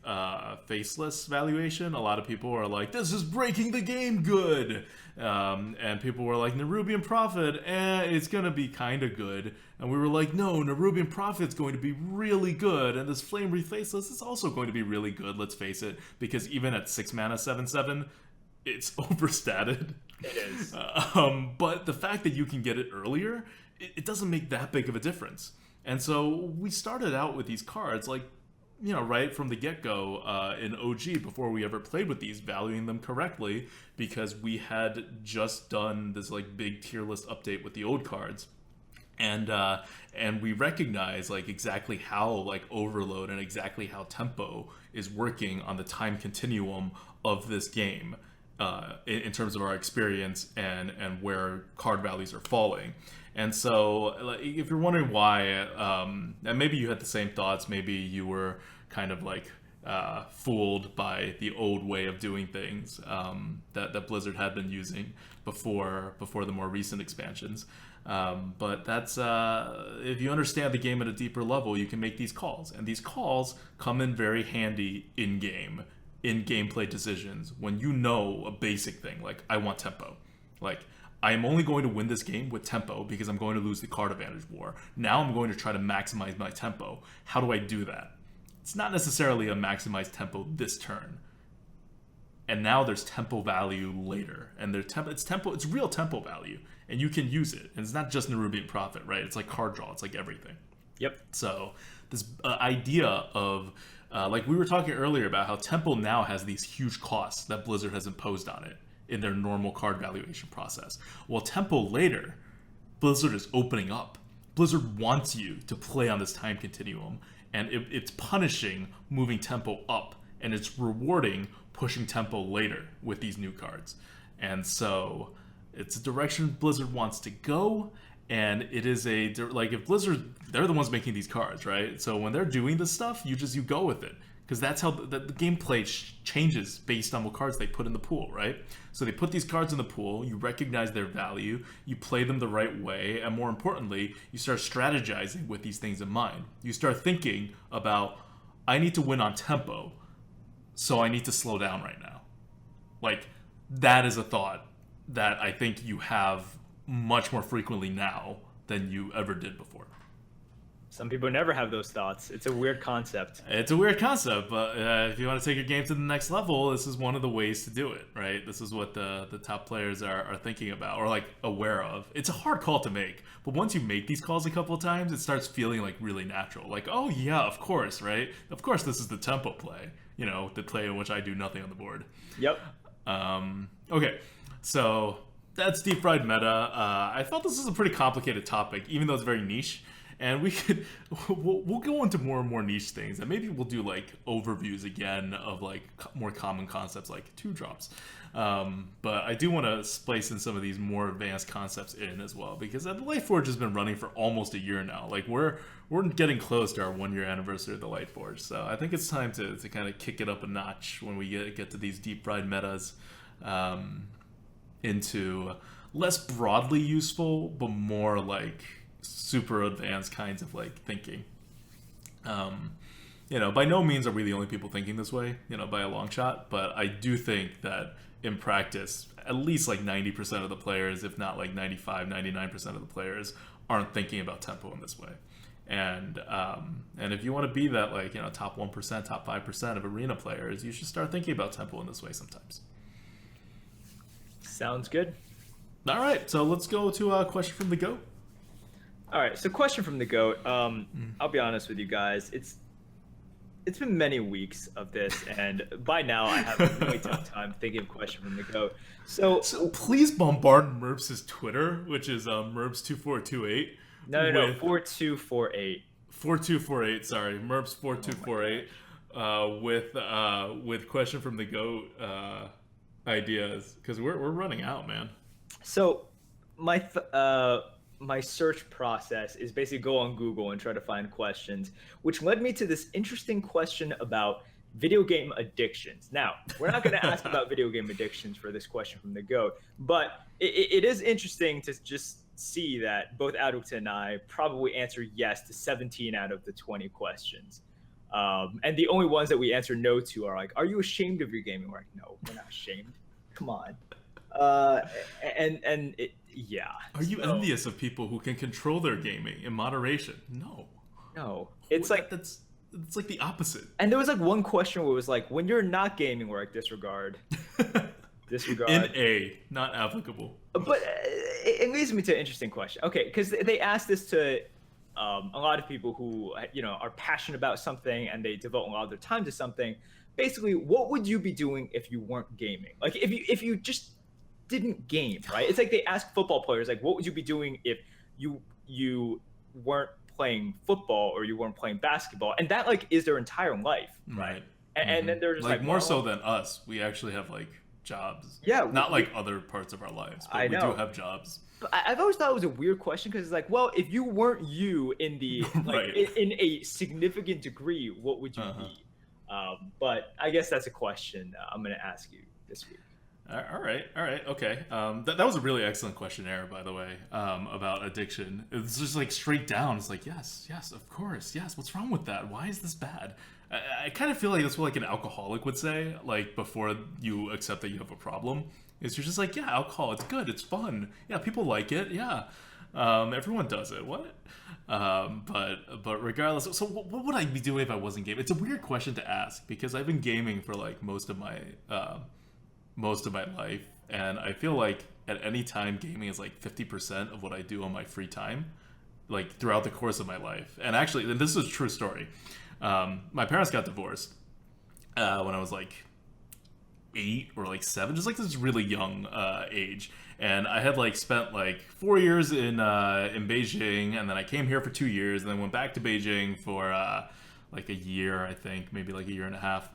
Faceless valuation. A lot of people are like, this is breaking the game good. And people were like, Nerubian Prophet, it's going to be kind of good. And we were like, no, Nerubian Prophet's going to be really good. And this Flame Wreath Faceless is also going to be really good, let's face it. Because even at 6 mana 7/7, it's overstated. It is. But the fact that you can get it earlier, it doesn't make that big of a difference. And so we started out with these cards, like, right from the get-go in OG, before we ever played with these, valuing them correctly, because we had just done this, like, big tier list update with the old cards. And we recognize, like, exactly how, like, overload and exactly how tempo is working on the time continuum of this game in terms of our experience and where card values are falling. And so, like, if you're wondering why, and maybe you had the same thoughts, maybe you were kind of like fooled by the old way of doing things that Blizzard had been using before the more recent expansions. But that's if you understand the game at a deeper level, you can make these calls, and these calls come in very handy in game, in gameplay decisions when you know a basic thing like I want tempo, like I am only going to win this game with tempo because I'm going to lose the card advantage war. Now I'm going to try to maximize my tempo. How do I do that? It's not necessarily a maximize tempo this turn. And now there's tempo value later, and it's real tempo value, and you can use it. And it's not just Nerubian Prophet, right? It's like card draw. It's like everything. Yep. So this idea of like we were talking earlier about how tempo now has these huge costs that Blizzard has imposed on it in their normal card valuation process. Well, tempo later, Blizzard is opening up. Blizzard wants you to play on this time continuum, and it's punishing moving tempo up, and it's rewarding pushing tempo later with these new cards. And so it's a direction Blizzard wants to go, and it is like if Blizzard, they're the ones making these cards, right? So when they're doing this stuff, you go with it, because that's how the gameplay changes based on what cards they put in the pool, right? So they put these cards in the pool, you recognize their value, you play them the right way, and more importantly, you start strategizing with these things in mind. You start thinking about, I need to win on tempo, so I need to slow down right now. Like, that is a thought that I think you have much more frequently now than you ever did before. Some people never have those thoughts. It's a weird concept. It's a weird concept, but if you want to take your game to the next level, this is one of the ways to do it, right? This is what the top players are thinking about, or like aware of. It's a hard call to make, but once you make these calls a couple of times, it starts feeling like really natural. Like, oh yeah, of course, right? Of course this is the tempo play, the play in which I do nothing on the board. Yep. Okay, so that's deep fried meta. I thought this was a pretty complicated topic, even though it's very niche. And we'll go into more and more niche things, and maybe we'll do like overviews again of like more common concepts like 2-drops. But I do want to splice in some of these more advanced concepts in as well, because the Lightforge has been running for almost a year now. Like we're getting close to our 1-year anniversary of the Lightforge, so I think it's time to kind of kick it up a notch when we get to these deep fried metas, into less broadly useful but more like super advanced kinds of like thinking. By no means are we the only people thinking this way, by a long shot, but I do think that in practice, at least like 90% of the players, if not like 95, 99% of the players aren't thinking about tempo in this way. And if you want to be that like, top 1%, top 5% of arena players, you should start thinking about tempo in this way sometimes. Sounds good. All right, so let's go to a question from the GOAT. All right, so question from the GOAT. I'll be honest with you guys. It's been many weeks of this, and by now I have a really tough time thinking of question from the GOAT. So please bombard Merps' Twitter, which is Merps2428. No, 4248. 4248, sorry. Merps4248 with question from the GOAT ideas, because we're running out, man. So my search process is basically go on Google and try to find questions, which led me to this interesting question about video game addictions. Now, we're not going to ask about video game addictions for this question from the GOAT, but it is interesting to just see that both ADWCTA and I probably answer yes to 17 out of the 20 questions. And the only ones that we answer no to are like, are you ashamed of your gaming? We're like, no, we're not ashamed. Come on. Yeah. Are you envious of people who can control their gaming in moderation? No. It's like it's like the opposite. And there was like one question where it was like, when you're not gaming, we're like, disregard. NA, not applicable. But it leads me to an interesting question. Okay, because they asked this to a lot of people who are passionate about something and they devote a lot of their time to something. Basically, what would you be doing if you weren't gaming? Like if you just didn't game, right? It's like they ask football players, like, what would you be doing if you weren't playing football or you weren't playing basketball? And that like is their entire life, right? And then they're just like more so than us. We actually have like jobs. Yeah, not like other parts of our lives, but we do have jobs. But I've always thought it was a weird question because it's like, well, if you weren't you in the like in a significant degree, what would you be? But I guess that's a question I'm going to ask you this week. All right, okay. That was a really excellent questionnaire, by the way, about addiction. It's just like straight down. It's like, yes, of course, yes. What's wrong with that? Why is this bad? I kind of feel like that's what like an alcoholic would say, like before you accept that you have a problem. Is you're just like, yeah, alcohol, it's good, it's fun. Yeah, people like it. Yeah, everyone does it. What? But regardless, so what would I be doing if I wasn't gaming? It's a weird question to ask because I've been gaming for like most of my life, and I feel like at any time gaming is like 50% of what I do on my free time, like throughout the course of my life. And actually, and this is a true story. My parents got divorced when I was like 8 or like 7, just like this really young age. And I had like spent like 4 years in Beijing, and then I came here for 2 years, and then went back to Beijing for like a year, I think, maybe like a year and a half.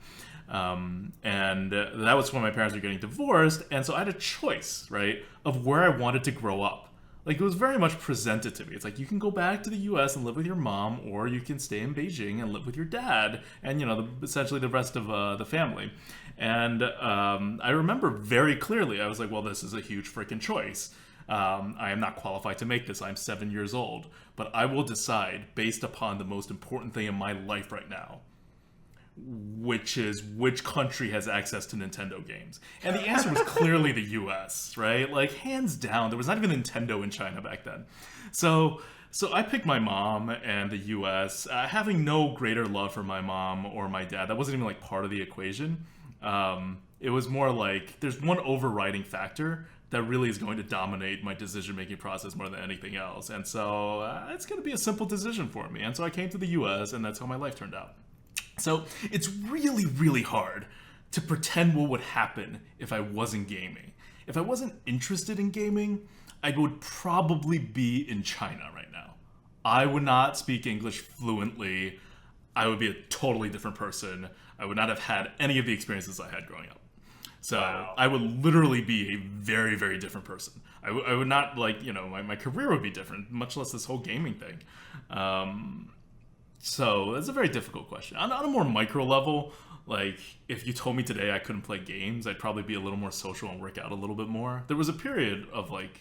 And that was when my parents were getting divorced, and so I had a choice, right, of where I wanted to grow up. Like, it was very much presented to me. It's like, you can go back to the US and live with your mom, or you can stay in Beijing and live with your dad, and, you know, essentially the rest of the family. And I remember very clearly, I was like, well, this is a huge freaking choice. I am not qualified to make this. I'm 7 years old. But I will decide based upon the most important thing in my life right now, which is which country has access to Nintendo games. And the answer was clearly the US, right? Like, hands down. There was not even Nintendo in China back then. So I picked my mom and the US, having no greater love for my mom or my dad. That wasn't even like part of the equation. It was more like there's one overriding factor that really is going to dominate my decision-making process more than anything else. And so it's going to be a simple decision for me. And so I came to the US, and that's how my life turned out. So it's really, really hard to pretend what would happen if I wasn't gaming. If I wasn't interested in gaming, I would probably be in China right now. I would not speak English fluently. I would be a totally different person. I would not have had any of the experiences I had growing up. So wow. I would literally be a very, very different person. I would not, like, you know, my career would be different, much less this whole gaming thing. So that's a very difficult question. On a more micro level, like, if you told me today I couldn't play games, I'd probably be a little more social and work out a little bit more. There was a period of, like,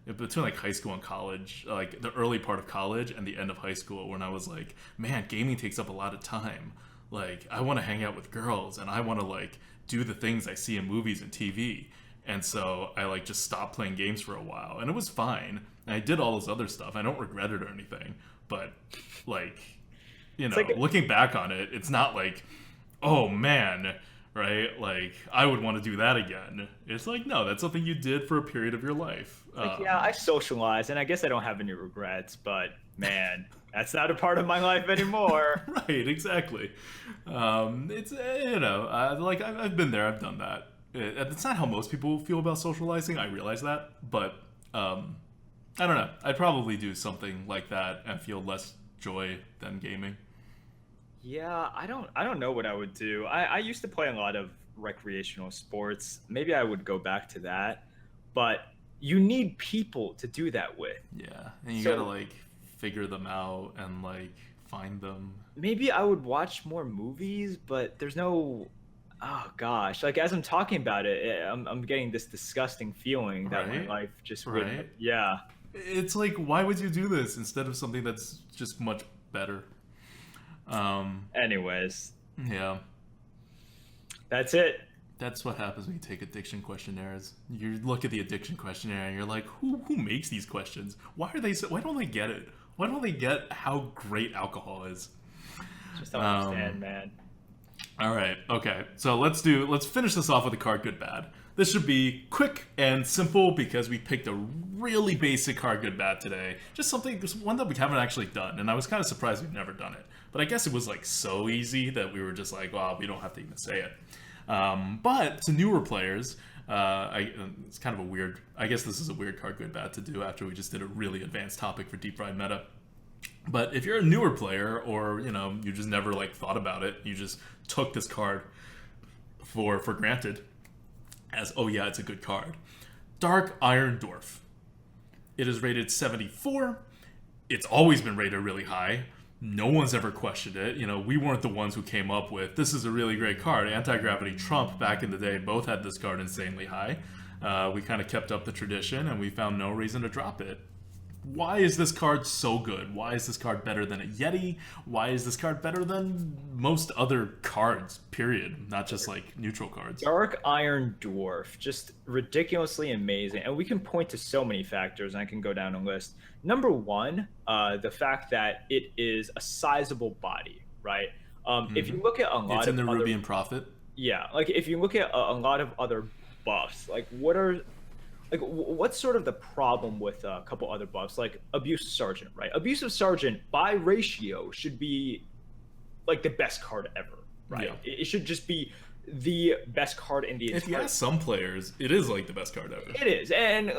between, like, high school and college, like, the early part of college and the end of high school, when I was like, man, gaming takes up a lot of time. Like, I want to hang out with girls, and I want to, like, do the things I see in movies and TV. And so I, like, just stopped playing games for a while, and it was fine. And I did all this other stuff. I don't regret it or anything, but, like, you know, like looking back on it, it's not like, oh man, right? Like, I would want to do that again. It's like, no, that's something you did for a period of your life. Like, yeah, I socialized, and I guess I don't have any regrets, but man, that's not a part of my life anymore. Right, exactly. It's, you know, like, I've been there, I've done that. It's not how most people feel about socializing, I realize that, but I don't know. I'd probably do something like that and feel less joy than gaming. Yeah, I don't know what I would do. I used to play a lot of recreational sports. Maybe I would go back to that, but you need people to do that with. Yeah, and you gotta, like, figure them out and, like, find them. Maybe I would watch more movies, but there's no, oh gosh, like, as I'm talking about it, I'm getting this disgusting feeling that my life just wouldn't. Yeah. It's like, why would you do this instead of something that's just much better? Anyways. Yeah. That's it. That's what happens when you take addiction questionnaires. You look at the addiction questionnaire and you're like, who makes these questions? Why don't they get it? Why don't they get how great alcohol is? Just don't understand, man. All right. Okay. So let's finish this off with a card good bad. This should be quick and simple because we picked a really basic card good bad today. Just one that we haven't actually done, and I was kind of surprised we've never done it. But I guess it was, like, so easy that we were just like, well, we don't have to even say it. But to newer players, it's kind of a weird, I guess this is a weird card good bad to do after we just did a really advanced topic for Deep Fried Meta. But if you're a newer player, or, you know, you just never, like, thought about it, you just took this card for granted as, oh yeah, it's a good card. Dark Iron Dwarf. It is rated 74. It's always been rated really high. No one's ever questioned it. We weren't the ones who came up with, this is a really great card. Anti-Gravity Trump, back in the day, both had this card insanely high. We kind of kept up the tradition, and we found no reason to drop it. Why is this card so good? Why is this card better than a Yeti? Why is this card better than most other cards, period? Not just like neutral cards. Dark Iron Dwarf, just ridiculously amazing. And we can point to so many factors, and I can go down a list. Number one, the fact that it is a sizable body, right? If you look at a lot it's in the Ruby and Prophet. Yeah, like if you look at a lot of other buffs, what's sort of the problem with a couple other buffs, like Abusive Sergeant, right? Abusive Sergeant, by ratio, should be like the best card ever, right? Yeah. It should just be the best card in the entire... If you ask some players, it is like the best card ever. It is, and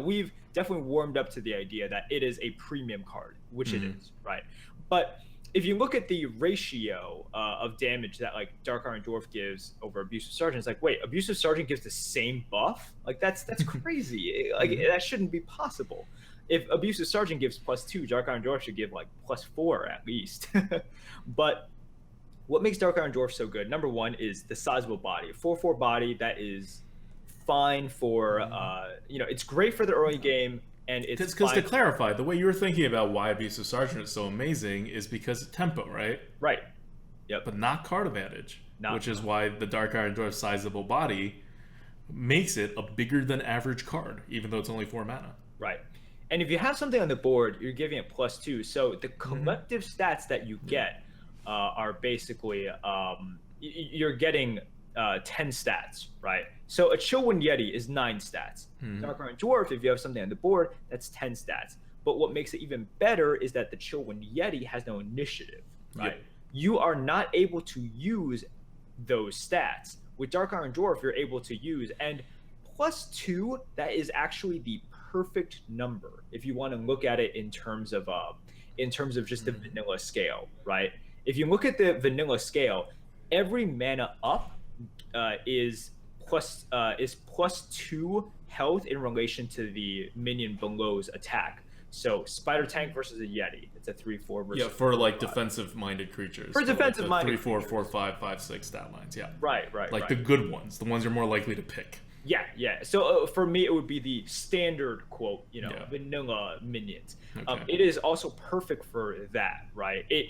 we've definitely warmed up to the idea that it is a premium card, which it is, right? But if you look at the ratio of damage that like Dark Iron Dwarf gives over Abusive Sergeant, it's like, wait, Abusive Sergeant gives the same buff? Like that's crazy. Like that shouldn't be possible. If Abusive Sergeant gives +2, Dark Iron Dwarf should give like +4 at least. But what makes Dark Iron Dwarf so good? Number one is the sizable body, 4/4 body that is fine for it's great for the early game. And it's because to clarify, the way you were thinking about why Abusive Sergeant is so amazing is because of tempo, right? Right. Yep. But not card advantage, which is why the Dark Iron Dwarf's sizable body makes it a bigger than average card, even though it's only 4 mana. Right. And if you have something on the board, you're giving it +2. So the collective stats that you get are basically you're getting 10 stats, right? So a Chillwind Yeti is 9 stats. Dark Iron Dwarf, if you have something on the board, that's 10 stats. But what makes it even better is that the Chillwind Yeti has no initiative, right? Yep. You are not able to use those stats. With Dark Iron Dwarf, you're able to use, and +2, that is actually the perfect number if you want to look at it in terms of just the vanilla scale, right? If you look at the vanilla scale, every mana up is +2 health in relation to the minion below's attack. So Spider Tank versus a Yeti, it's a 3/4 versus for like defensive-minded creatures. For defensive-minded 3/4, 4/5, 5/6 stat lines. Yeah. Right. Like the good ones, the ones you're more likely to pick. Yeah. So for me, it would be the standard quote, vanilla minions. Okay. It is also perfect for that, right? It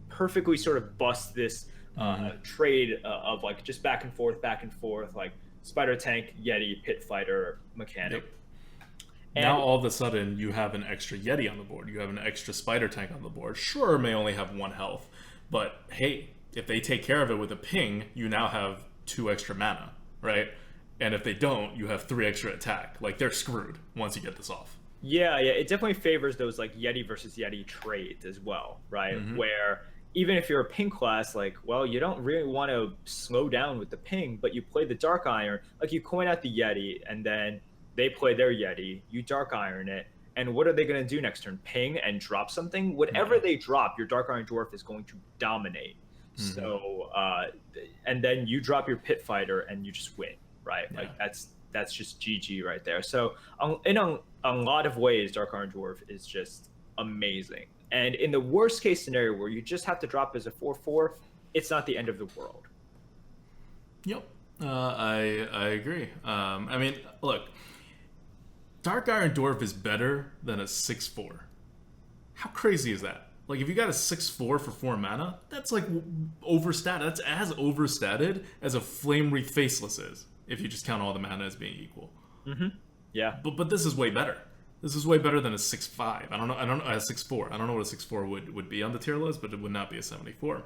perfectly sort of busts this trade of like just back and forth, like Spider Tank, Yeti, Pit Fighter mechanic. Yep. Now all of a sudden you have an extra Yeti on the board. You have an extra Spider Tank on the board. Sure, it may only have 1 health, but hey, if they take care of it with a ping, you now have 2 extra mana, right? And if they don't, you have 3 extra attack. Like they're screwed once you get this off. Yeah, it definitely favors those like Yeti versus Yeti trades as well, right? Where even if you're a ping class, like, well, you don't really want to slow down with the ping, but you play the Dark Iron, like you coin out the Yeti, and then they play their Yeti, you Dark Iron it, and what are they going to do next turn? Ping and drop something? Whatever they drop, your Dark Iron Dwarf is going to dominate. So, and then you drop your Pit Fighter and you just win, right? Yeah. Like that's just GG right there. So in a lot of ways, Dark Iron Dwarf is just amazing. And in the worst case scenario where you just have to drop as a 4/4, it's not the end of the world. Yep, I agree. I mean, look, Dark Iron Dwarf is better than a 6/4. How crazy is that? Like, if you got a 6/4 for 4 mana, that's like overstated. That's as overstated as a Flame Wreath Faceless is, if you just count all the mana as being equal. Yeah. But this is way better. This is way better than a 6/5. I don't know a 6/4. I don't know what a 6/4 would be on the tier list, but it would not be a 74.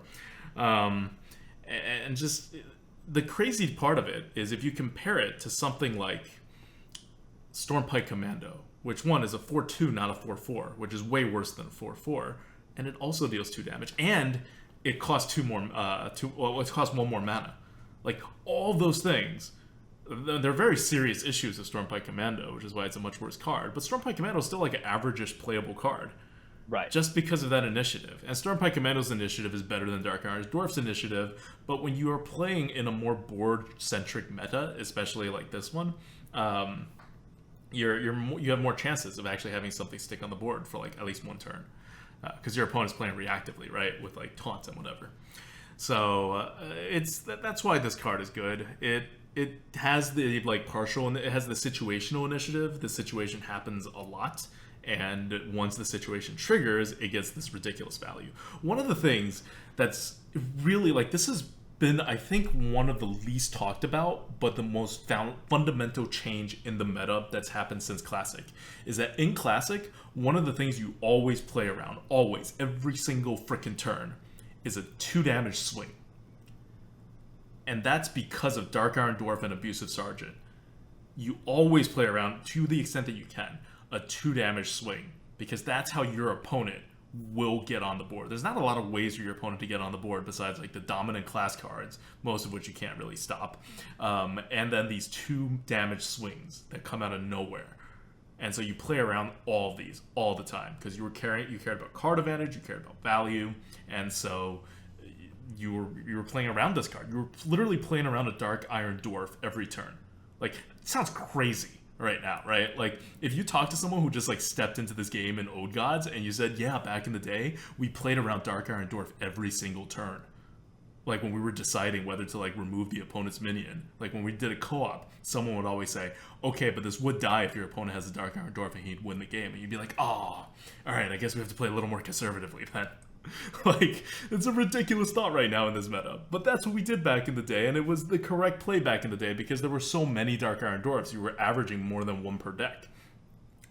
And just the crazy part of it is if you compare it to something like Stormpike Commando, which one is a 4/2, not a 4/4, which is way worse than a 4/4, and it also deals 2 damage, and it costs it costs 1 more mana. Like, all those things, they're very serious issues of Stormpike Commando, which is why it's a much worse card. But Stormpike Commando is still like an average-ish playable card. Right. Just because of that initiative. And Stormpike Commando's initiative is better than Dark Iron Dwarf's initiative, but when you are playing in a more board-centric meta, especially like this one, you have more chances of actually having something stick on the board for like at least one turn, because your opponent's playing reactively, right, with like taunts and whatever. So that's why this card is good. It has the like partial, and it has the situational initiative. The situation happens a lot, and once the situation triggers, it gets this ridiculous value. One of the things that's really like, this has been, I think, one of the least talked about, but the most fundamental change in the meta that's happened since Classic, is that in Classic, one of the things you always play around, always, every single freaking turn, is a 2 damage swing. And that's because of Dark Iron Dwarf and Abusive Sergeant. You always play around, to the extent that you can, a 2 damage swing, because that's how your opponent will get on the board. There's not a lot of ways for your opponent to get on the board besides like the dominant class cards, most of which you can't really stop. And then these 2 damage swings that come out of nowhere. And so you play around all of these all the time because you cared about card advantage, you cared about value, and so you were playing around this card. You were literally playing around a Dark Iron Dwarf every turn. Like, it sounds crazy right now, right? Like, if you talk to someone who just like stepped into this game in Ode Gods and you said, yeah, back in the day, we played around Dark Iron Dwarf every single turn. Like, when we were deciding whether to like remove the opponent's minion, like when we did a co-op, someone would always say, okay, but this would die if your opponent has a Dark Iron Dwarf and he'd win the game. And you'd be like, oh, all right, I guess we have to play a little more conservatively then. Like, it's a ridiculous thought right now in this meta, but that's what we did back in the day, and it was the correct play back in the day because there were so many Dark Iron Dwarfs. You were averaging more than 1 per deck,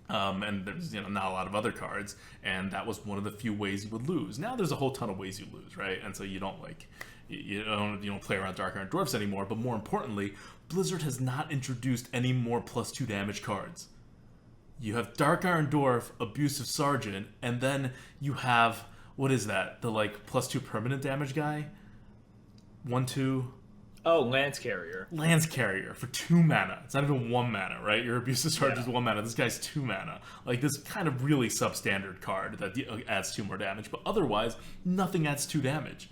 and there's not a lot of other cards, and that was one of the few ways you would lose. Now there's a whole ton of ways you lose, right? And so you don't like you don't play around Dark Iron Dwarfs anymore. But more importantly, Blizzard has not introduced any more +2 damage cards. You have Dark Iron Dwarf, Abusive Sergeant, and then you have, what is that? The like +2 permanent damage guy? 1/2. Oh, Lance Carrier. Lance Carrier for 2 mana. It's not even 1 mana, right? Your Abusive Sergeant is 1 mana. This guy's 2 mana. Like, this kind of really substandard card that adds 2 more damage, but otherwise, nothing adds 2 damage.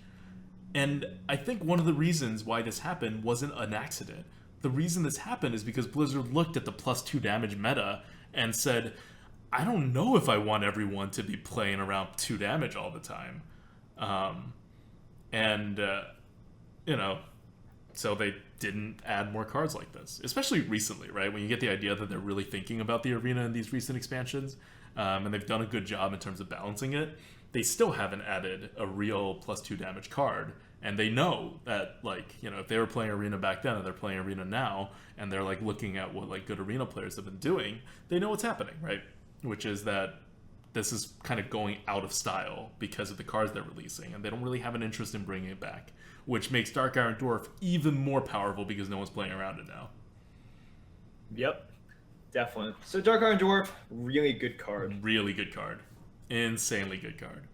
And I think one of the reasons why this happened wasn't an accident. The reason this happened is because Blizzard looked at the +2 damage meta and said, I don't know if I want everyone to be playing around 2 damage all the time. So they didn't add more cards like this, especially recently, right? When you get the idea that they're really thinking about the arena in these recent expansions, and they've done a good job in terms of balancing it, they still haven't added a real +2 damage card. And they know that, like, if they were playing arena back then and they're playing arena now, and they're like looking at what like good arena players have been doing, they know what's happening, right? Which is that this is kind of going out of style because of the cards they're releasing, and they don't really have an interest in bringing it back, which makes Dark Iron Dwarf even more powerful because no one's playing around it now. Yep, definitely. So Dark Iron Dwarf, really good card. Really good card. Insanely good card.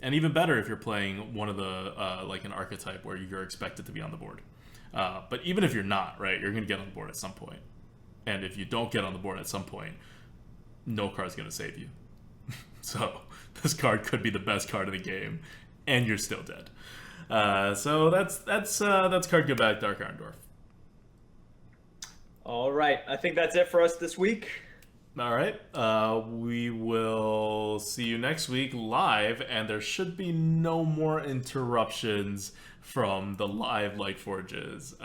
And even better if you're playing one of the, like an archetype where you're expected to be on the board. But even if you're not, right, you're going to get on the board at some point. And if you don't get on the board at some point, no card's going to save you. So this card could be the best card of the game, and you're still dead. So that's card goodbye, Dark Iron Dwarf. All right, I think that's it for us this week. All right, we will see you next week live, and there should be no more interruptions from the live Lightforges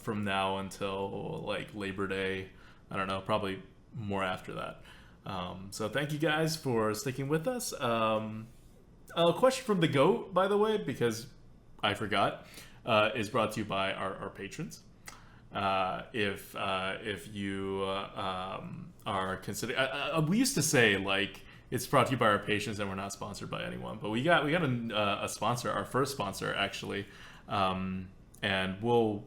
from now until like Labor Day. I don't know, probably more after that. So thank you guys for sticking with us. A question from the GOAT, by the way, because I forgot, is brought to you by our patrons. If you are considering, we used to say like it's brought to you by our patrons and we're not sponsored by anyone, but we got a sponsor, our first sponsor actually, and we're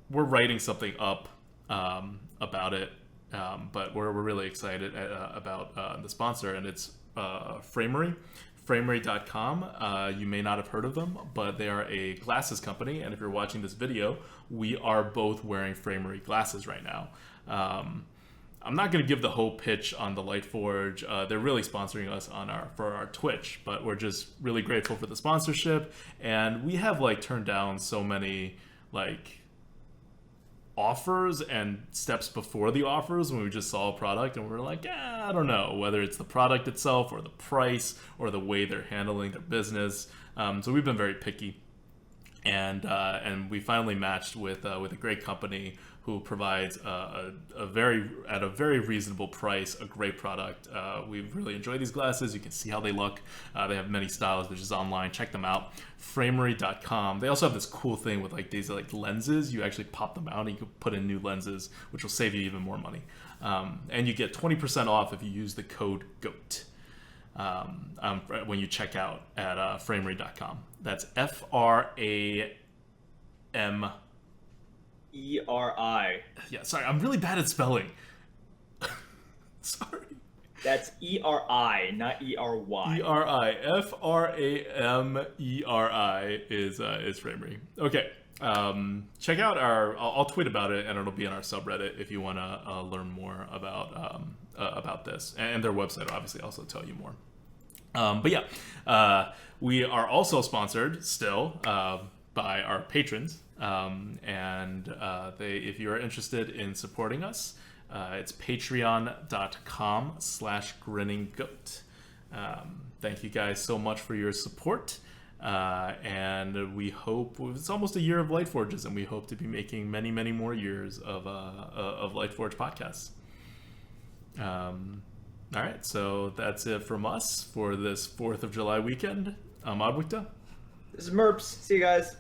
writing something up about it, but we're really excited about the sponsor, and it's Framery. Framery.com. You may not have heard of them, but they are a glasses company, and if you're watching this video, we are both wearing Framery glasses right now. I'm not going to give the whole pitch on the Lightforge. They're really sponsoring us for our Twitch, but we're just really grateful for the sponsorship, and we have like turned down so many like offers and steps before the offers when we just saw a product and we're like, I don't know whether it's the product itself or the price or the way they're handling their business. So we've been very picky, and we finally matched with a great company who provides at a very reasonable price a great product. We've really enjoyed these glasses. You can see how they look. They have many styles. They're just online. Check them out. Framery.com. They also have this cool thing with like these like lenses. You actually pop them out and you can put in new lenses, which will save you even more money. And you get 20% off if you use the code GOAT when you check out at Framery.com. That's FRAM. ERI. Yeah, sorry, I'm really bad at spelling. Sorry. That's ERI, not ERY. ERI. FRAMERI is Framery. Okay. Check out I'll tweet about it and it'll be on our subreddit if you want to learn more about this, and their website will obviously also tell you more. But yeah, we are also sponsored still by our patrons. If you are interested in supporting us, it's patreon.com/grinninggoat. Thank you guys so much for your support. And we hope it's almost a year of Lightforges, and we hope to be making many, many more years of Lightforge podcasts. All right, so that's it from us for this 4th of July weekend. I'm Ughbog. This is Merps. See you guys.